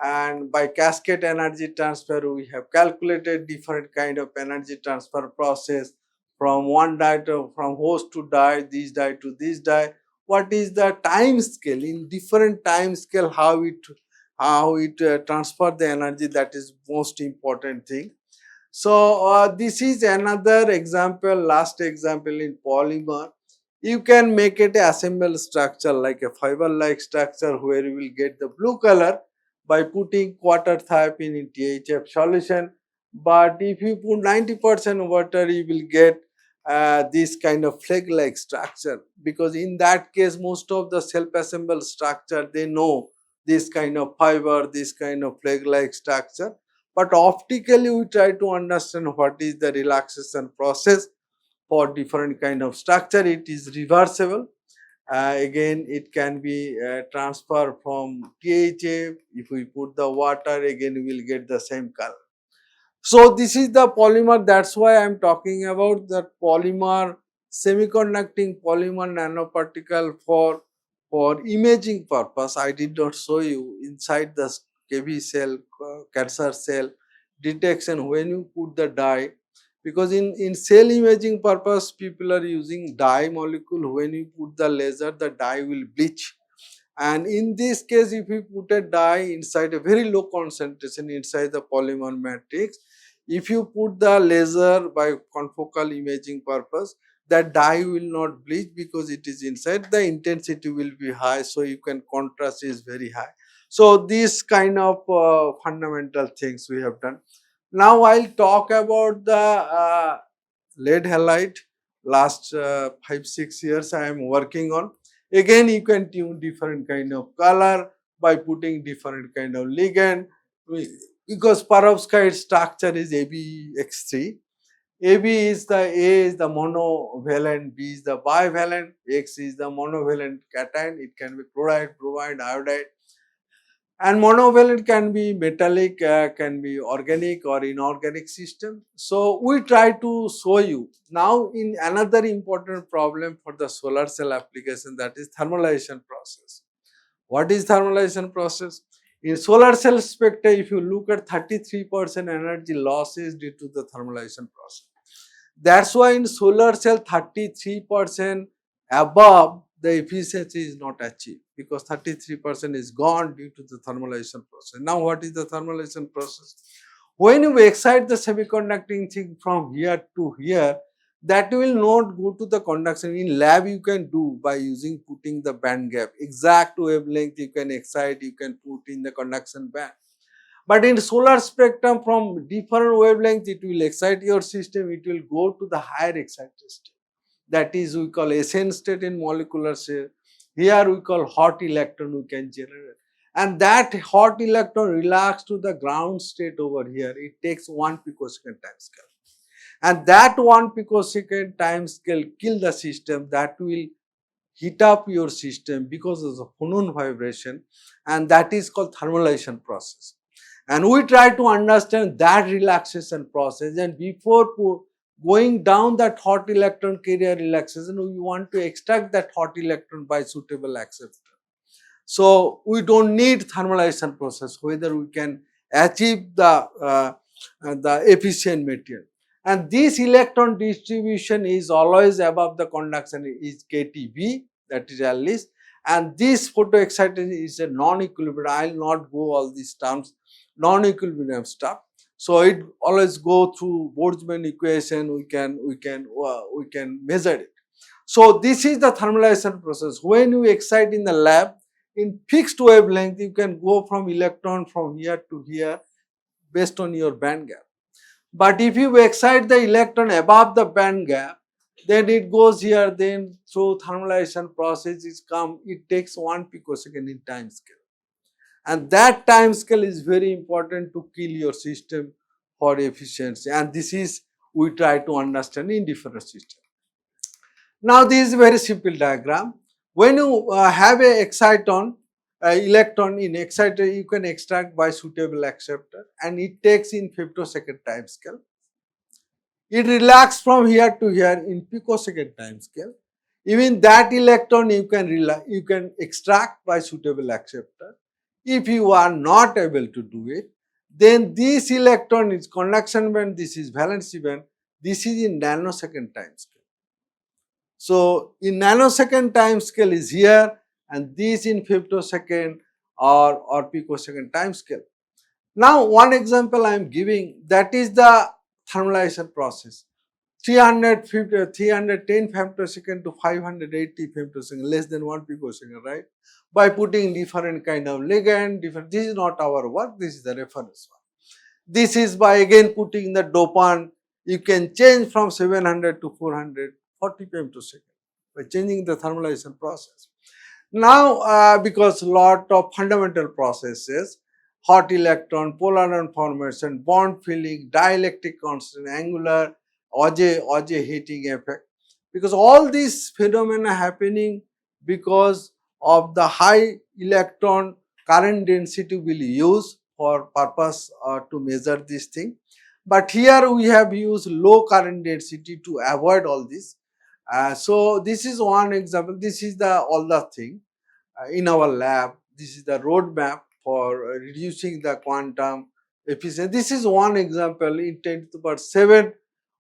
and by cascade energy transfer we have calculated different kind of energy transfer process from one die to, from host to die, this die to this die. What is the time scale in different time scale? How it transfer the energy, that is most important thing. So this is another example, last example in polymer. You can make it a assembled structure like a fiber-like structure where you will get the blue color by putting quarter thiopine in THF solution. But if you put 90% water, you will get this kind of flag-like structure, because in that case, most of the self-assembled structure, they know this kind of fiber, this kind of flag-like structure. But optically, we try to understand what is the relaxation process for different kind of structure. It is reversible. Again, it can be transferred from THF. If we put the water, again we will get the same color. So this is the polymer. That's why I am talking about the polymer, semiconducting polymer nanoparticle for imaging purpose. I did not show you inside the KB cell, cancer cell detection when you put the dye, because in cell imaging purpose people are using dye molecule. When you put the laser, the dye will bleach, and in this case, if you put a dye inside a very low concentration inside the polymer matrix, if you put the laser by confocal imaging purpose, that dye will not bleach because it is inside. The intensity will be high, so you can contrast is very high. So these kind of fundamental things we have done. Now I'll talk about the lead halide. Last 5-6 years I am working on. Again, you can tune different kind of color by putting different kind of ligand, because perovskite structure is ABX3. AB is the A is the monovalent, B is the bivalent, X is the monovalent cation. It can be chloride, bromide, iodide. And monovalent can be metallic, can be organic or inorganic system. So we try to show you now in another important problem for the solar cell application, that is thermalization process. What is thermalization process? In solar cell spectra, if you look at 33% energy loss is due to the thermalization process. That's why in solar cell 33% above the efficiency is not achieved, because 33% is gone due to the thermalization process. Now what is the thermalization process? When you excite the semiconducting thing from here to here, that will not go to the conduction. In lab you can do by using putting the band gap, exact wavelength you can excite, you can put in the conduction band. But in solar spectrum, from different wavelengths, it will excite your system, it will go to the higher excited state. That is, we call SN state in molecular cell. Here we call hot electron we can generate. And that hot electron relax to the ground state over here. It takes 1 picosecond time scale. And that 1 picosecond time scale kill the system, that will heat up your system because of the phonon vibration, and that is called thermalization process. And we try to understand that relaxation process, and before going down that hot electron carrier relaxation, we want to extract that hot electron by suitable acceptor. So we don't need thermalization process, whether we can achieve the efficient material. And this electron distribution is always above the conduction is KTB, that is at least. And this photo excitation is a non-equilibrium. I will not go all these terms, non-equilibrium stuff. So it always go through Boltzmann equation. We can measure it. So this is the thermalization process. When you excite in the lab in fixed wavelength, you can go from electron from here to here based on your band gap. But if you excite the electron above the band gap, then it goes here, then through thermalization process it takes 1 picosecond in time scale. And that time scale is very important to kill your system for efficiency. And this is we try to understand in different systems. Now this is a very simple diagram. When you have a exciton, electron in exciter, you can extract by suitable acceptor, and it takes in femtosecond time scale. It relaxes from here to here in picosecond time scale. Even that electron you can extract by suitable acceptor. If you are not able to do it, then this electron is conduction band, this is valency band. This is in nanosecond time scale. So in nanosecond time scale is here, and this in femtosecond or picosecond time scale. Now one example I am giving, that is the thermalization process. 310 femtosecond to 580 femtosecond, less than 1 picosecond, right? By putting different kind of ligand, this is not our work, this is the reference one. This is by again putting the dopant, you can change from 700 to 440 femtosecond by changing the thermalization process. Now, because lot of fundamental processes, hot electron, polar ion formation, bond filling, dielectric constant, angular, Auger heating effect, because all these phenomena happening because of the high electron current density will use for purpose to measure this thing. But here we have used low current density to avoid all this. So this is one example. This is the all the thing in our lab. This is the roadmap for reducing the quantum efficiency. This is one example. In 10 to the power 7,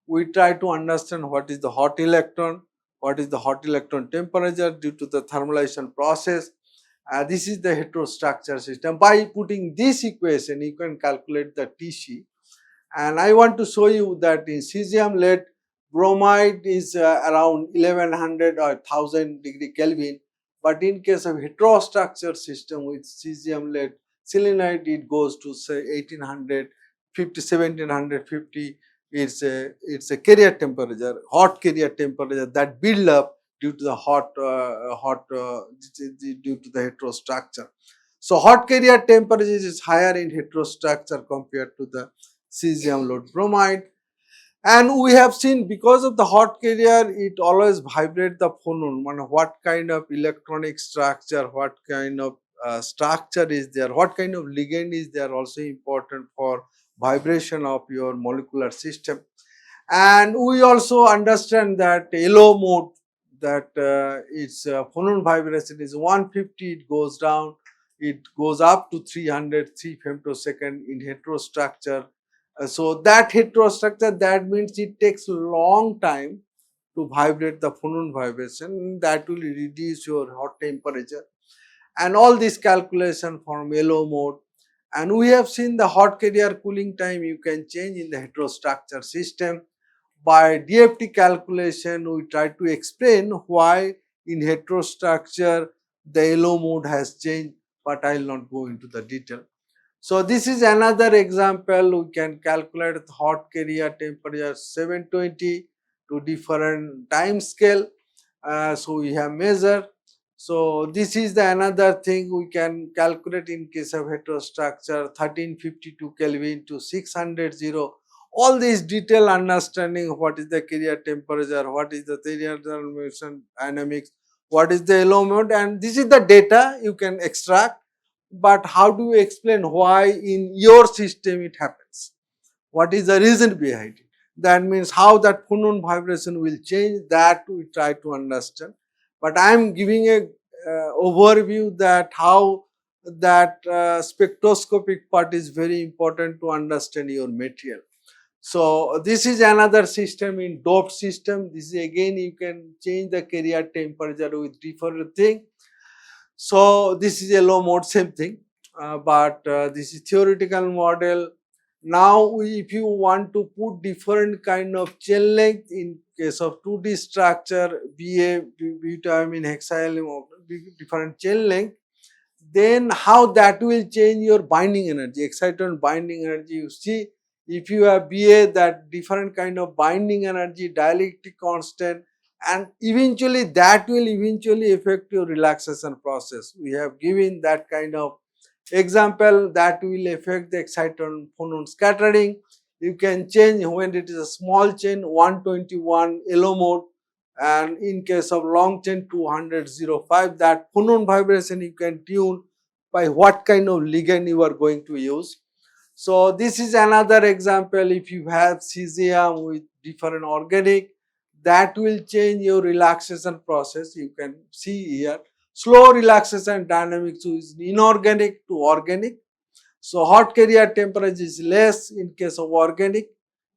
we try to understand what is the hot electron, what is the hot electron temperature due to the thermalization process. This is the heterostructure system. By putting this equation, you can calculate the Tc. And I want to show you that in cesium lead bromide is around 1100 or 1000 degree Kelvin, but in case of heterostructure system with cesium lead selenide, it goes to say 1850, 1750. It's a carrier temperature, hot carrier temperature that build up due to the due to the heterostructure. So hot carrier temperature is higher in heterostructure compared to the cesium load bromide. And we have seen because of the hot carrier, it always vibrate the phonon. What kind of electronic structure, what kind of structure is there, what kind of ligand is there, also important for vibration of your molecular system. And we also understand that LO mode, that its phonon vibration is 150, it goes down, it goes up to 303 femtosecond in heterostructure. So that heterostructure, that means it takes long time to vibrate the phonon vibration, that will reduce your hot temperature. And all this calculation from LO mode. And we have seen the hot carrier cooling time you can change in the heterostructure system. By DFT calculation, we try to explain why in heterostructure the LO mode has changed, but I will not go into the detail. So this is another example. We can calculate the hot carrier temperature 720 to different time scale. So we have measured. So this is the another thing we can calculate in case of heterostructure 1352 Kelvin to 600. All this detailed understanding of what is the carrier temperature, what is the carrier transmission dynamics, what is the LO mode, and this is the data you can extract. But how do you explain why in your system it happens? What is the reason behind it? That means how that phonon vibration will change, that we try to understand. But I am giving a overview that how that spectroscopic part is very important to understand your material. So this is another system in doped system. This is again you can change the carrier temperature with different thing. So this is a low mode, same thing, but this is theoretical model. Now, if you want to put different kind of chain length in case of 2D structure, butadiene hexaenzyme, different chain length, then how that will change your binding energy, exciton binding energy. You see, if you have BA, that different kind of binding energy, dielectric constant, and eventually that will eventually affect your relaxation process. We have given that kind of example that will affect the exciton phonon scattering. You can change when it is a small chain 121 LO mode, and in case of long chain 205, that phonon vibration you can tune by what kind of ligand you are going to use. So this is another example. If you have cesium with different organic, that will change your relaxation process. You can see here slow relaxation dynamics is inorganic to organic. So hot carrier temperature is less in case of organic.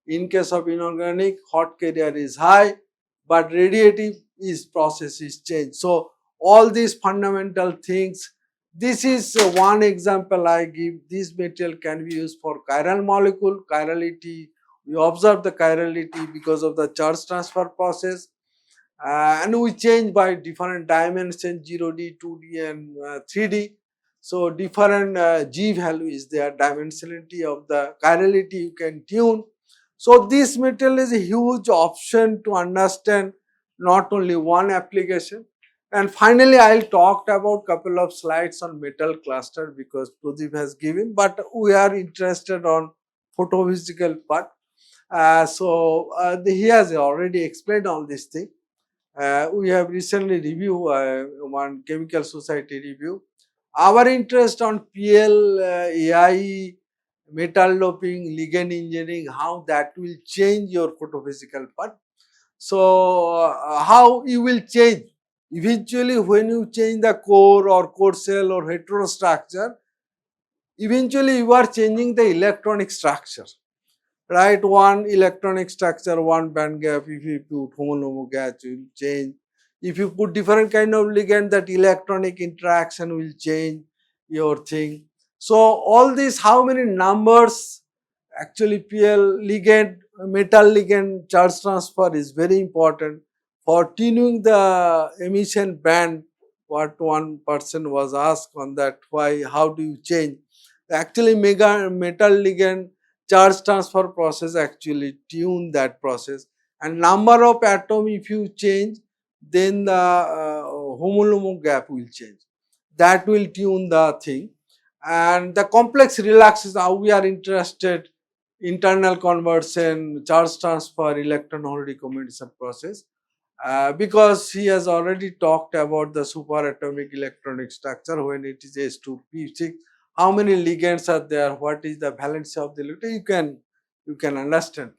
In case of inorganic, hot carrier is high, but radiative is process is changed. So all these fundamental things, this is one example I give. This material can be used for chiral molecule, chirality. We observe the chirality because of the charge transfer process, and we change by different dimensions, 0D, 2D and 3D. So different G value is there, dimensionality of the chirality you can tune. So this material is a huge option to understand not only one application. And finally, I'll talk about couple of slides on metal cluster because Pradeep has given, but we are interested on photophysical part. He has already explained all this thing. We have recently reviewed one chemical society review. Our interest on PL, AI, metal doping, ligand engineering, how that will change your photophysical part. So, how you will change? Eventually, when you change the core or core cell or heterostructure, eventually you are changing the electronic structure, right? One electronic structure, one band gap. If you put homonomo gas, it will change. If you put different kind of ligand, that electronic interaction will change your thing. So all these, how many numbers actually PL ligand, metal ligand charge transfer is very important for tuning the emission band. What one person was asked on that, why, how do you change? Actually, metal ligand charge transfer process actually tune that process, and number of atom if you change, then the homolomo gap will change, that will tune the thing. And the complex relaxation, how we are interested, internal conversion, charge transfer, electron hole recombination process, because he has already talked about the superatomic electronic structure when it is S2P6, how many ligands are there, what is the valency of the electron, you can understand.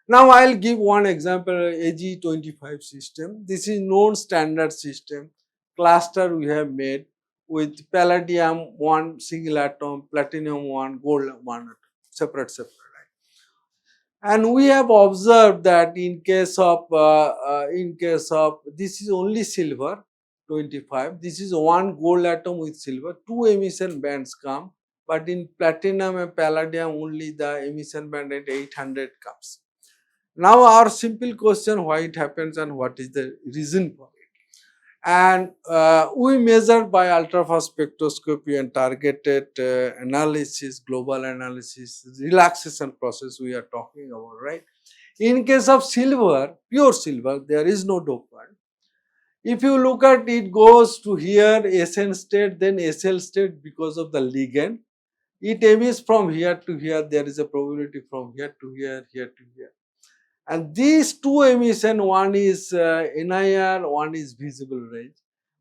Now I'll give one example, AG25 system. This is known standard system cluster we have made with palladium one single atom, platinum one, gold one atom, separate. And we have observed that in case of this is only silver 25, this is one gold atom with silver, two emission bands come, but in platinum and palladium only the emission band at 800 comes. Now our simple question, why it happens and what is the reason for it? And we measured by ultrafast spectroscopy and targeted analysis, global analysis, relaxation process we are talking about, right? In case of silver, pure silver, there is no dopant. If you look at it, goes to here SN state, then SL state because of the ligand. It emits from here to here. There is a probability from here to here, here to here. And these two emission, one is NIR, one is visible range,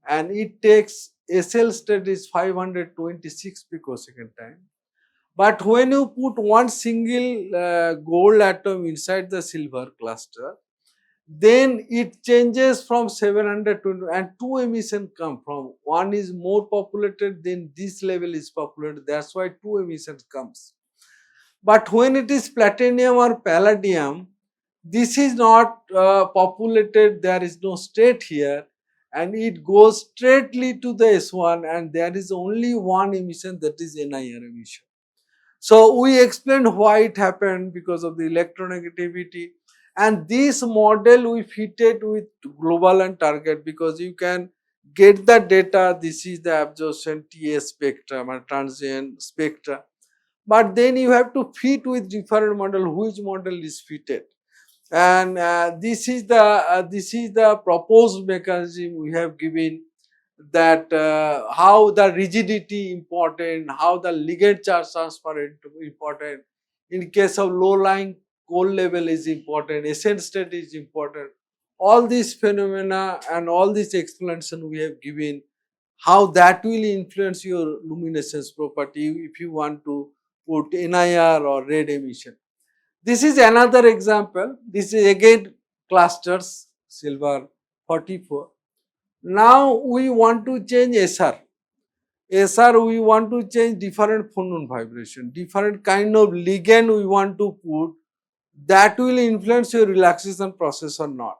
and it takes SL state is 526 picosecond time. But when you put one single gold atom inside the silver cluster, then it changes from 720, and two emission come from, one is more populated, then this level is populated, that's why two emissions comes. But when it is platinum or palladium, this is not populated, there is no state here, and it goes straightly to the S1, and there is only one emission, that is NIR emission. So we explained why it happened because of the electronegativity, and this model we fitted with global and target because you can get the data. This is the absorption TA spectrum and transient spectra, but then you have to fit with different model, which model is fitted. And this is the proposed mechanism we have given, that how the rigidity important, how the ligand charge transfer important. In case of low lying, cold level is important, ascent state is important. All these phenomena and all this explanation we have given, how that will influence your luminescence property if you want to put NIR or red emission. This is another example. This is again clusters, silver 44. Now we want to change SR. SR we want to change different phonon vibration, different kind of ligand we want to put, that will influence your relaxation process or not.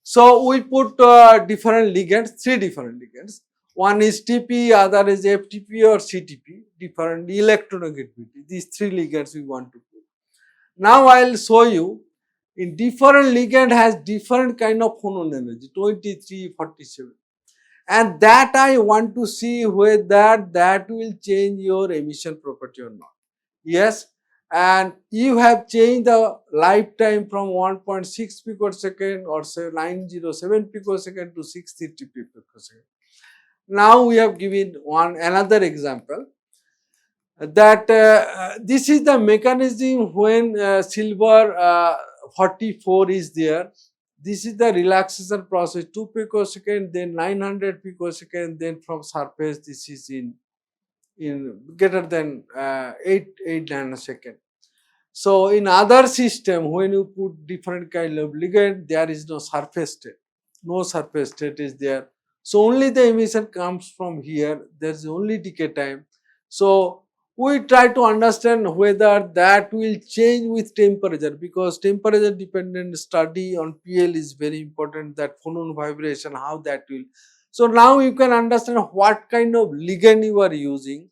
So we put different ligands, three different ligands. One is TP, other is FTP or CTP, different electronegativity. These three ligands we want to put. Now I'll show you in different ligand has different kind of phonon energy, 23, 47. And that I want to see whether that will change your emission property or not. Yes, and you have changed the lifetime from 1.6 picosecond or say 907 picosecond to 630 picosecond. Now we have given one another example that this is the mechanism when silver 44 is there. This is the relaxation process 2 picosecond, then 900 picosecond, then from surface this is in greater than 8 nanosecond. So in other system, when you put different kind of ligand, there is no surface state. No surface state is there. So only the emission comes from here. There is only decay time. So we try to understand whether that will change with temperature, because temperature dependent study on PL is very important. That phonon vibration, how that will. So now you can understand what kind of ligand you are using,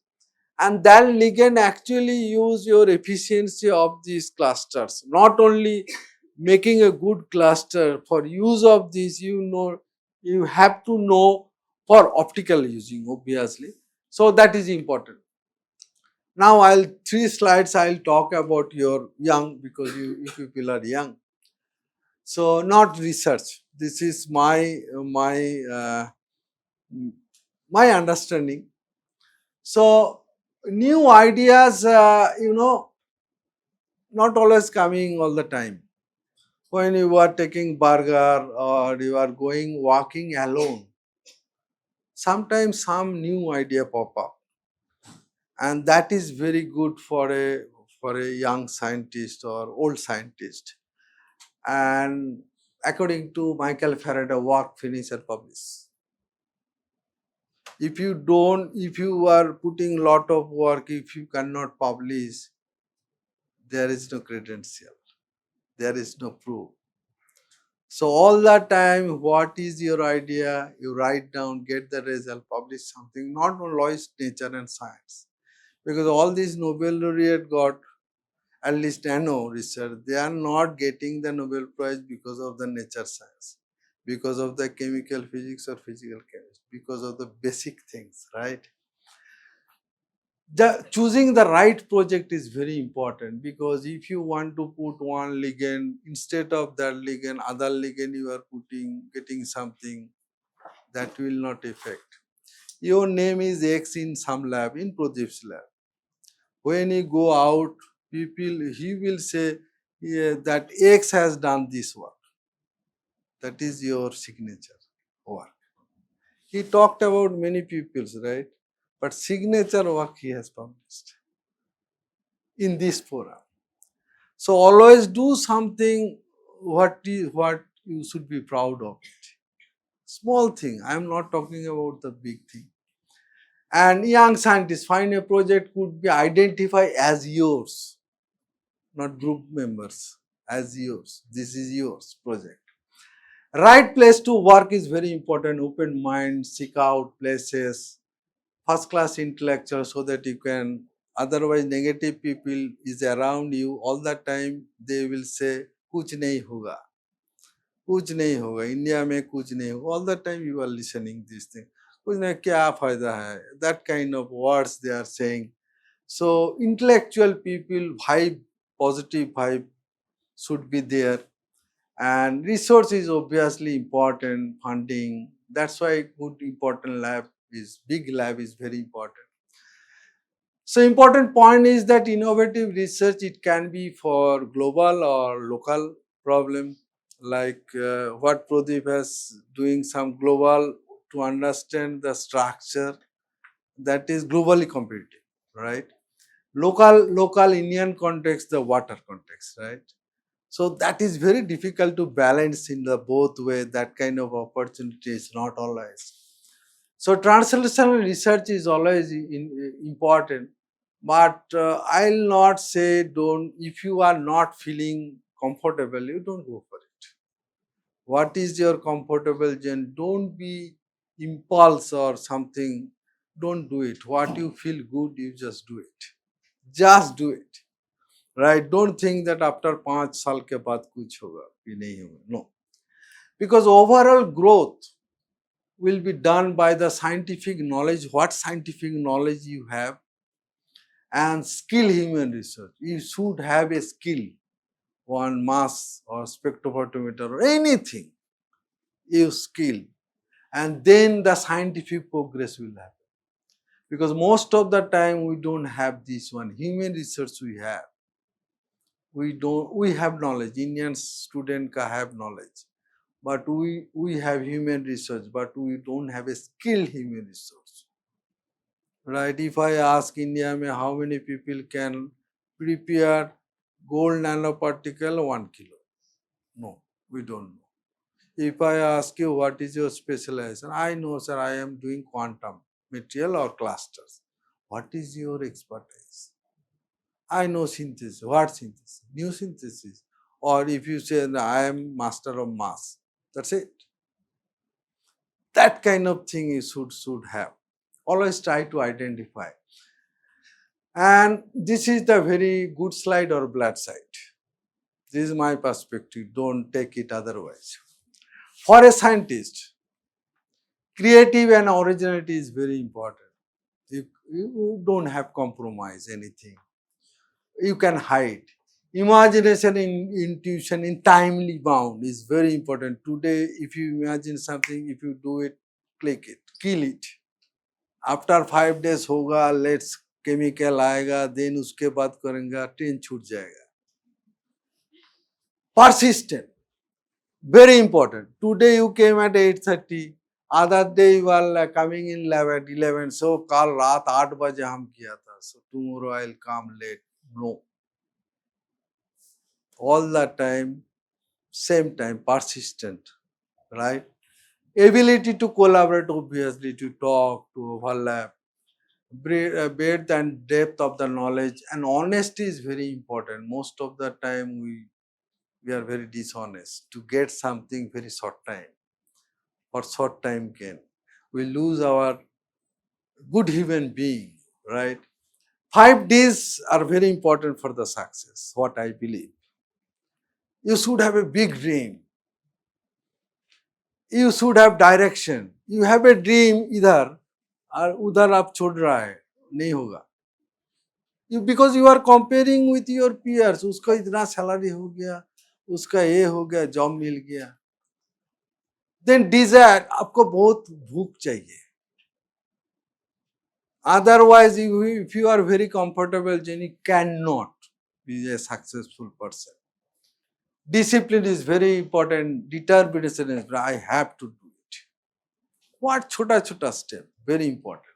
and that ligand actually use your efficiency of these clusters. Not only making a good cluster, for use of this, you have to know for optical using, obviously. So that is important. Now I'll 3 slides I'll talk about your young, because you people are young. So not research. This is my understanding. So new ideas, not always coming all the time. When you are taking burger or you are going walking alone, sometimes some new idea pop up, and that is very good for a young scientist or old scientist. And according to Michael Faraday, work, finish and publish. If you are putting lot of work, if you cannot publish, there is no credential, there is no proof. So all the time, what is your idea? You write down, get the result, publish something, not on laws, nature and science. Because all these Nobel laureate got, at least I know research, they are not getting the Nobel Prize because of the nature science, because of the chemical physics or physical chemistry, because of the basic things, right? Choosing the right project is very important, because if you want to put one ligand, instead of that ligand, other ligand you are putting, getting something that will not affect. Your name is X in some lab, in Pradeep's lab. When you go out, he will say, yeah, that X has done this work. That is your signature work. He talked about many pupils, right? But signature work he has published in this forum. So always do something what you should be proud of. Small thing. I am not talking about the big thing. And young scientists, find a project could be identified as yours, not group members, as yours. This is yours project. Right place to work is very important. Open mind, seek out places, first class intellectual, so that you can, otherwise negative people is around you all the time, they will say kuch nahi hoga, kuch nahi hoga, India mein kuch nahi hoga, all the time you are listening these things, kuch nahi kya fayda hai, that kind of words they are saying. So intellectual people, vibe, positive vibe should be there. And resource is obviously important, funding, that's why good important lab is, big lab is very important. So important point is that innovative research, it can be for global or local problem, like what Pradeep has doing some global, to understand the structure, that is globally competitive, right? Local Indian context, the water context, right? So that is very difficult to balance in the both way. That kind of opportunity is not always. So translational research is always important, but I'll not say don't, if you are not feeling comfortable, you don't go for it. What is your comfortable zone? Don't be impulse or something. Don't do it. What you feel good, you just do it. Just do it. Right? Don't think that after 5 साल के बाद कुछ होगा कि नहीं होगा. No. Because overall growth will be done by the scientific knowledge, what scientific knowledge you have, and skill human research. You should have a skill on mass or spectrophotometer or anything, you skill, and then the scientific progress will happen. Because most of the time we don't have this one. Human research we have. We have knowledge. Indian student ka have knowledge. But we have human research, but we don't have a skilled human resource. Right? If I ask India how many people can prepare gold nanoparticle 1 kilo? No, we don't know. If I ask you what is your specialization, I know, sir, I am doing quantum material or clusters. What is your expertise? I know synthesis. What synthesis? New synthesis. Or if you say I am master of mass, that's it. That kind of thing you should have. Always try to identify. And this is the very good slide or bad side. This is my perspective. Don't take it otherwise. For a scientist, creative and originality is very important. You don't have compromise anything. You can hide. Imagination and intuition in timely bound is very important. Today, if you imagine something, if you do it, click it, kill it. After 5 days होगा, let's chemical आएगा, then उसके बाद करेंगे, train छूट जाएगा. Persistent, very important. Today you came at 8:30, other day you are coming in 11. So कल रात 8 बजे हम किया था. So tomorrow I'll come late. No. All the time, same time, persistent, right? Ability to collaborate, obviously, to talk, to overlap, breadth and depth of the knowledge, and honesty is very important. Most of the time we are very dishonest to get something very short time or short time gain. We lose our good human being, right? 5 Ds are very important for the success, what I believe. You should have a big dream. You should have direction. You have a dream इधर और उधर आप छोड़ रहा है, नहीं होगा. Because you are comparing with your peers. उसका इतना सैलरी हो गया, उसका ये हो गया, जॉब मिल गया. Then desire, आपको बहुत भूख चाहिए. Otherwise, if you are very comfortable, then you cannot be a successful person. Discipline is very important. Determination is, I have to do it. What chota step, very important.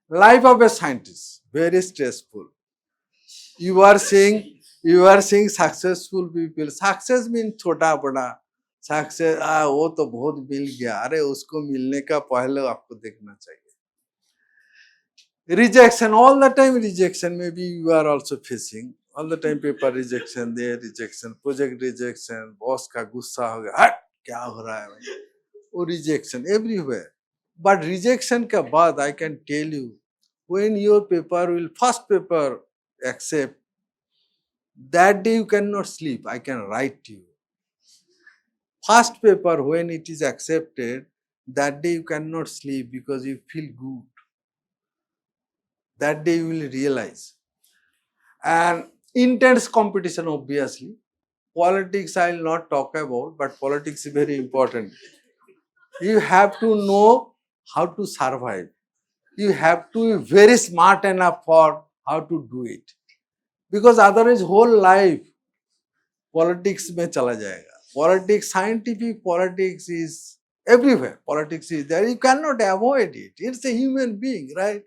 Life of a scientist, very stressful. You are saying successful people. Success means छोटा बड़ा. Success, वो तो बहुत मिल गया. अरे उसको मिलने का पहले आपको देखना चाहिए. Rejection, all the time rejection. Maybe you are also facing all the time paper rejection, there rejection, project rejection, boss का गुस्सा हो गया. हट क्या हो रहा है भाई? वो rejection everywhere. But rejection के बाद I can tell you, when your paper will first paper accept, that day you cannot sleep. I can write to you. First paper when it is accepted, that day you cannot sleep because you feel good. That day you will realize. And intense competition, obviously. Politics I will not talk about, but politics is very important. You have to know how to survive. You have to be very smart enough for how to do it. Because otherwise whole life politics में चला जाएगा. Politics, scientific politics is everywhere. Politics is there. You cannot avoid it. It's a human being, right?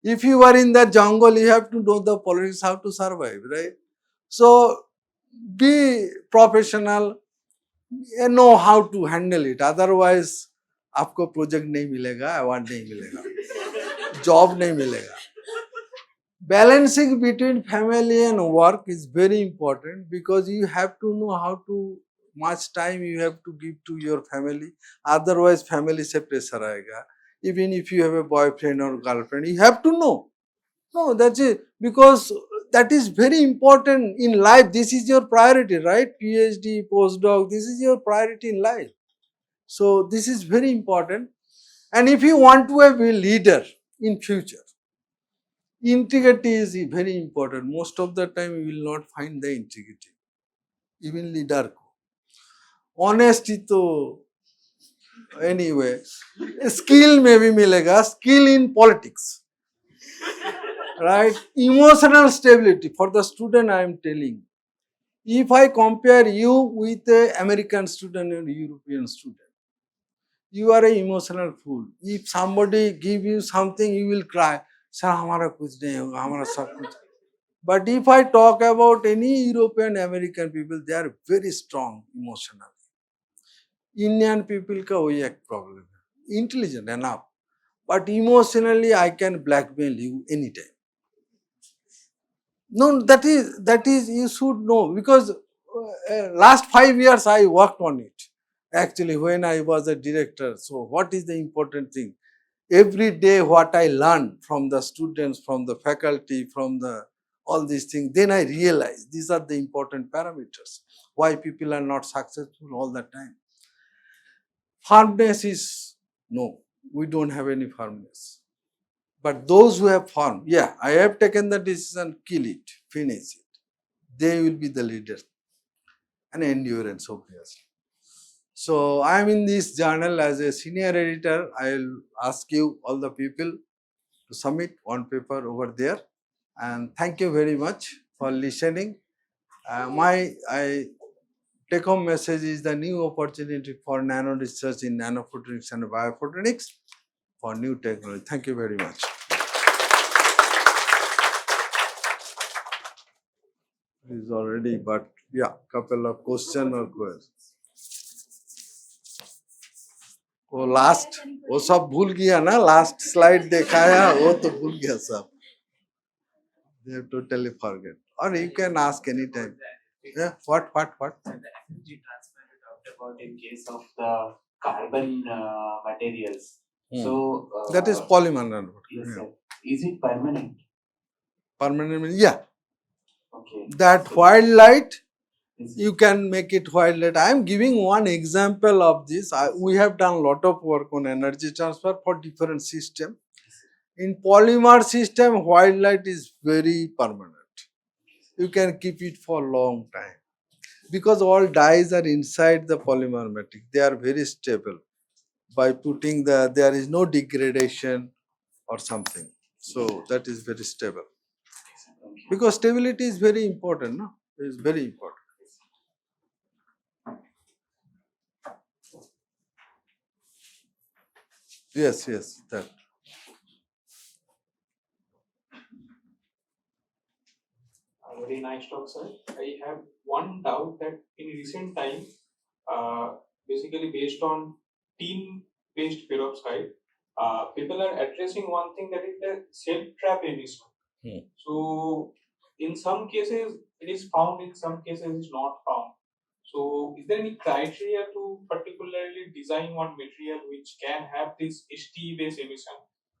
If you are in that jungle, you have to know the politics, how to survive, right? So be professional and know how to handle it. Otherwise, आपको project नहीं मिलेगा, award नहीं मिलेगा, job नहीं मिलेगा. Balancing between family and work is very important because you have to know how to much time you have to give to your family. Otherwise, family se pressure aega. Even if you have a boyfriend or girlfriend, you have to know. No, that's it. Because that is very important in life. This is your priority, right? PhD, postdoc, this is your priority in life. So this is very important. And if you want to have a leader in future, integrity is very important. Most of the time you will not find the integrity. Even leader को. Honesty तो anyway. Skill में भी मिलेगा. Skill in politics. Right? Emotional stability. For the student I am telling. If I compare you with an American student and European student, you are an emotional fool. If somebody give you something, you will cry. Sir, हमारा कुछ नहीं होगा, हमारा सब कुछ. But if I talk about any European American people, they are very strong emotionally. Indian people का वही एक problem है. Intelligent enough, but emotionally I can blackmail you anytime. No, that is you should know because last 5 years I worked on it. Actually, when I was a director, so what is the important thing? Every day, what I learn from the students, from the faculty, from the all these things, then I realize these are the important parameters. Why people are not successful all the time. Firmness is no, we don't have any firmness. But those who have firm, yeah, I have taken the decision, kill it, finish it. They will be the leaders. And endurance, obviously. So I am in this journal as a senior editor. I will ask you all the people to submit one paper over there. And thank you very much for listening. My take home message is the new opportunity for nano research in nanophotonics and biophotonics for new technology. Thank you very much. It is already, but yeah, couple of question or queries. वो last वो सब भूल गया ना last slide दिखाया वो तो भूल गया सब they have totally forget or you can ask anytime yeah what The energy transfer you talked about in case of the carbon materials. So that is polymer yes, sir. Is it permanent? Permanent yeah. Okay. That white light you can make it white light. I am giving one example of this. We have done a lot of work on energy transfer for different system. In polymer system, white light is very permanent. You can keep it for a long time because all dyes are inside the polymer matrix. They are very stable. By putting there is no degradation or something. So that is very stable. Because stability is very important, no? It is very important. Yes, that. Very nice talk, sir. I have one doubt that in recent time, basically based on team-based perovskite, people are addressing one thing that is the self-trap emission. So, in some cases it is found, in some cases it is not found. So, is there any criteria to particularly design one material which can have this HT-based emission?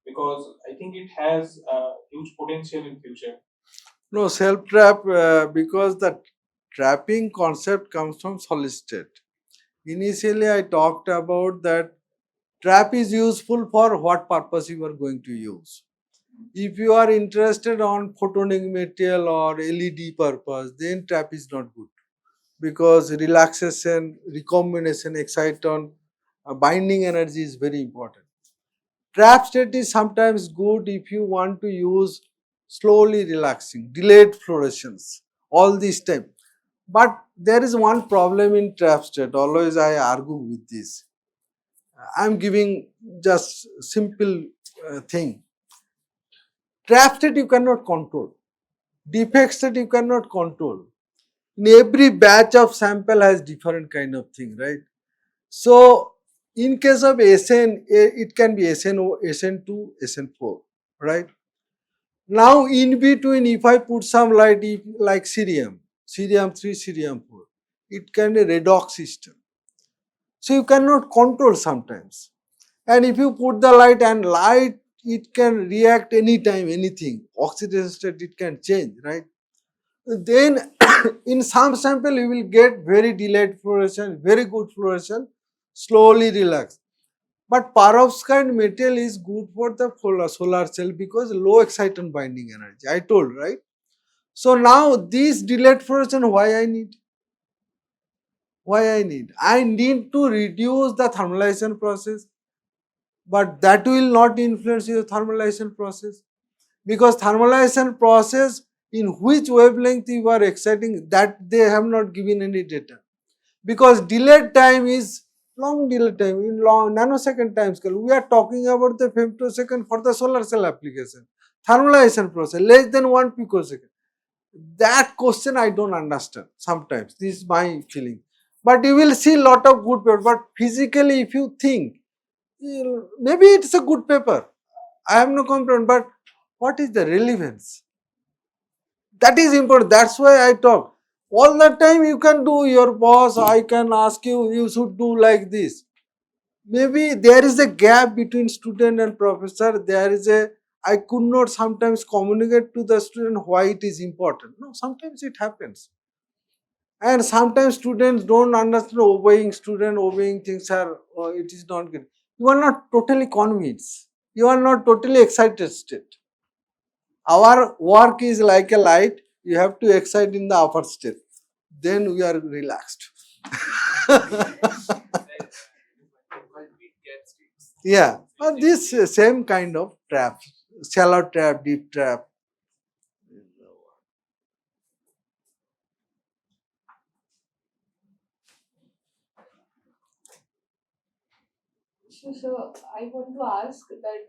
Because I think it has huge potential in future. No, self-trap because the trapping concept comes from solid state. Initially, I talked about that trap is useful for what purpose you are going to use. If you are interested on photonic material or LED purpose, then trap is not good because relaxation, recombination, exciton, binding energy is very important. Trap state is sometimes good if you want to use slowly relaxing, delayed fluorescence, all these time. But there is one problem in trap state. Always I argue with this. I am giving just simple thing. Trap state you cannot control. Defect state you cannot control. In every batch of sample has different kind of thing, right? So in case of SN, it can be SN2, SN4, right? Now in between, if I put some light, like cerium, cerium 3, cerium 4, it can be redox system. So you cannot control sometimes. And if you put the light and light, it can react anytime, anything. Oxidation state, it can change, right? Then in some sample, you will get very delayed fluorescence, very good fluorescence, slowly relax. But perovskite metal is good for the solar cell because low exciton binding energy. I told, right? So now this delayed fluorescence, why I need? Why I need? I need to reduce the thermalization process, but that will not influence your thermalization process, because thermalization process in which wavelength you are exciting, that they have not given any data, because delayed time is long, delayed time in long nanosecond time scale. We are talking about the femtosecond for the solar cell application. Thermalization process less than 1 picosecond. That question I don't understand sometimes. This is my feeling. But you will see lot of good paper. But physically, if you think, maybe it's a good paper. I have no complaint. But what is the relevance? That is important. That's why I talk. All the time you can do your boss, I can ask you, you should do like this. Maybe there is a gap between student and professor. There is a, I could not sometimes communicate to the student why it is important. No, sometimes it happens. And sometimes students don't understand, obeying things are, it is not good. You are not totally convinced. You are not totally excited state. Our work is like a light, you have to excite in the upper state. Then we are relaxed. Yeah, but this same kind of trap, shallow trap, deep trap. So I want to ask that,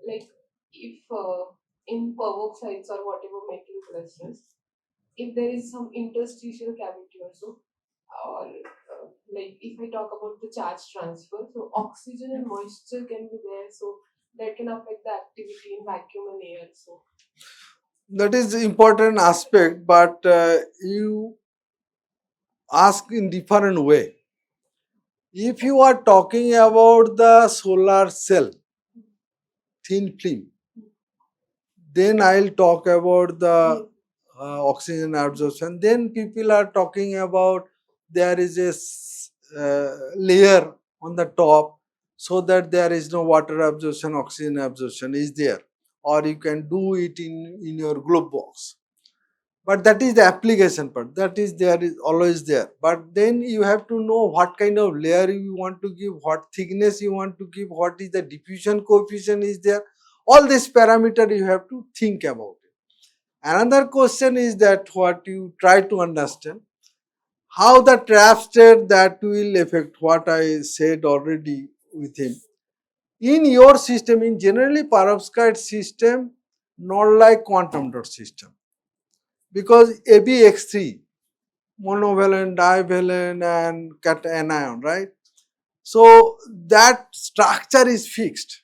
like, if in peroxides or whatever metal clusters, if there is some interstitial cavity also, or like if I talk about the charge transfer, so oxygen and moisture can be there, so that can affect the activity in vacuum and air. So That is the important aspect, but you ask in different way. If you are talking about the solar cell, thin film, then I'll talk about the oxygen absorption. Then people are talking about there is a layer on the top, so that there is no water absorption, oxygen absorption is there, or you can do it in your globe box. But that is the application part, that is there, is always there. But then you have to know what kind of layer you want to give, what thickness you want to give, what is the diffusion coefficient is there. All this parameter you have to think about it. Another question is that what you try to understand, how the trap state that will affect what I said already with him. In your system, in generally perovskite system, not like quantum dot system, because ABX3, monovalent, divalent, and cation, right? So that structure is fixed,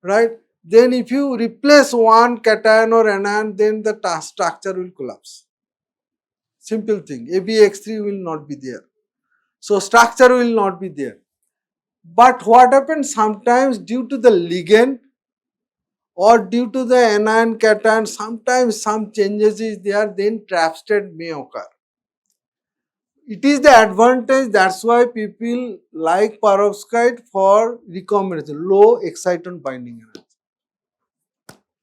right? Then if you replace one cation or anion, then the structure will collapse. Simple thing. ABX3 will not be there. So structure will not be there. But what happens sometimes, due to the ligand or due to the anion cation, sometimes some changes is there, then trap state may occur. It is the advantage, that's why people like perovskite for recombination, low exciton binding energy,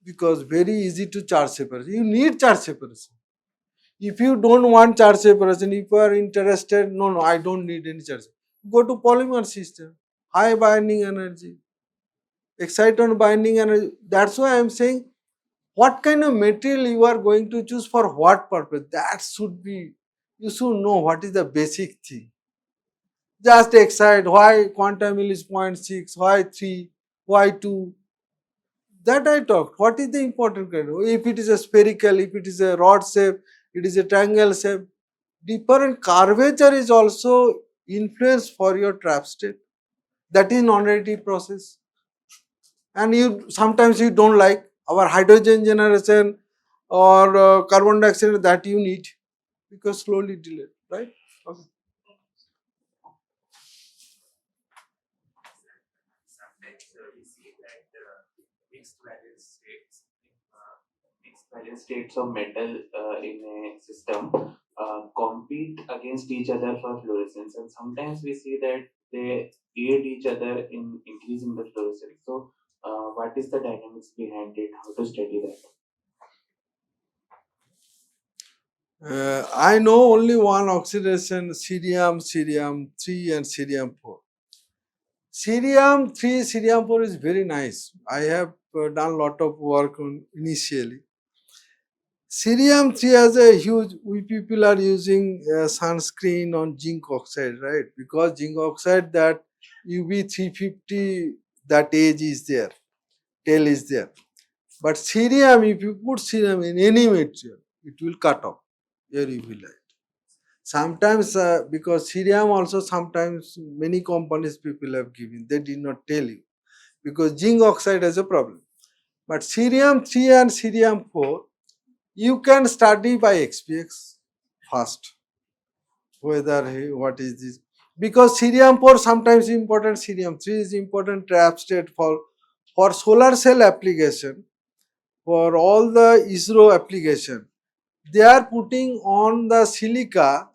because very easy to charge separation. You need charge separation. If you don't want charge separation, if you are interested, no, I don't need any charge. Go to polymer system, high binding energy, exciton binding energy. That's why I am saying, what kind of material you are going to choose for what purpose. That should be, you should know what is the basic thing. Just excite, why quantum is 0.6, why 3, why 2. That I talked. What is the important kind? If it is a spherical, if it is a rod shape, it is a triangle shape. Different curvature is also influence for your trap state. That is non-additive process. And you sometimes you don't like. Our hydrogen generation or carbon dioxide that you need, because slowly delayed, right? Okay. Sometimes we see that mixed valence states, mixed valence states of metal in a system compete against each other for fluorescence, and sometimes we see that they aid each other in increasing the fluorescence. So, what is the dynamics behind it? How to study that? I know only one oxidation, cerium 3 and cerium 4. Cerium 3, cerium 4 is very nice. I have done lot of work on initially. Cerium 3 has a huge, we people are using sunscreen on zinc oxide, right? Because zinc oxide, that UV 350, that age is there, tail is there. But cerium, if you put cerium in any material, it will cut off your UV light. Sometimes, because cerium also sometimes many companies people have given, they did not tell you, because zinc oxide has a problem. But cerium 3 and cerium 4, you can study by XPX first whether what is this, because cerium 4 sometimes important, cerium 3 is important trap state for solar cell application, for all the ISRO application. They are putting on the silica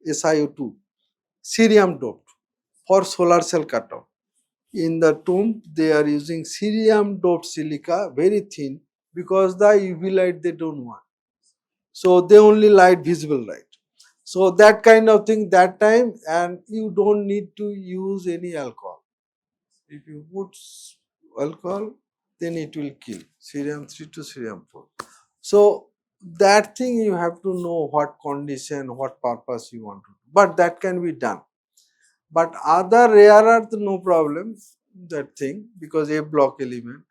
SiO2 cerium doped for solar cell cutoff. In the tomb, they are using cerium doped silica, very thin, because the UV light they don't want. So they only light visible light. So that kind of thing that time, and you don't need to use any alcohol. If you put alcohol, then it will kill cerium 3 to cerium 4. So that thing you have to know what condition, what purpose you want to do. But that can be done. But other rare earth, no problem, that thing, because a block element.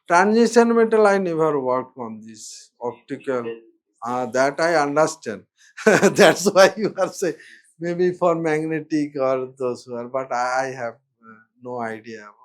Transition metal, I never worked on this optical. That I understand. That's why you are saying maybe for magnetic or those who are, but I have no idea about.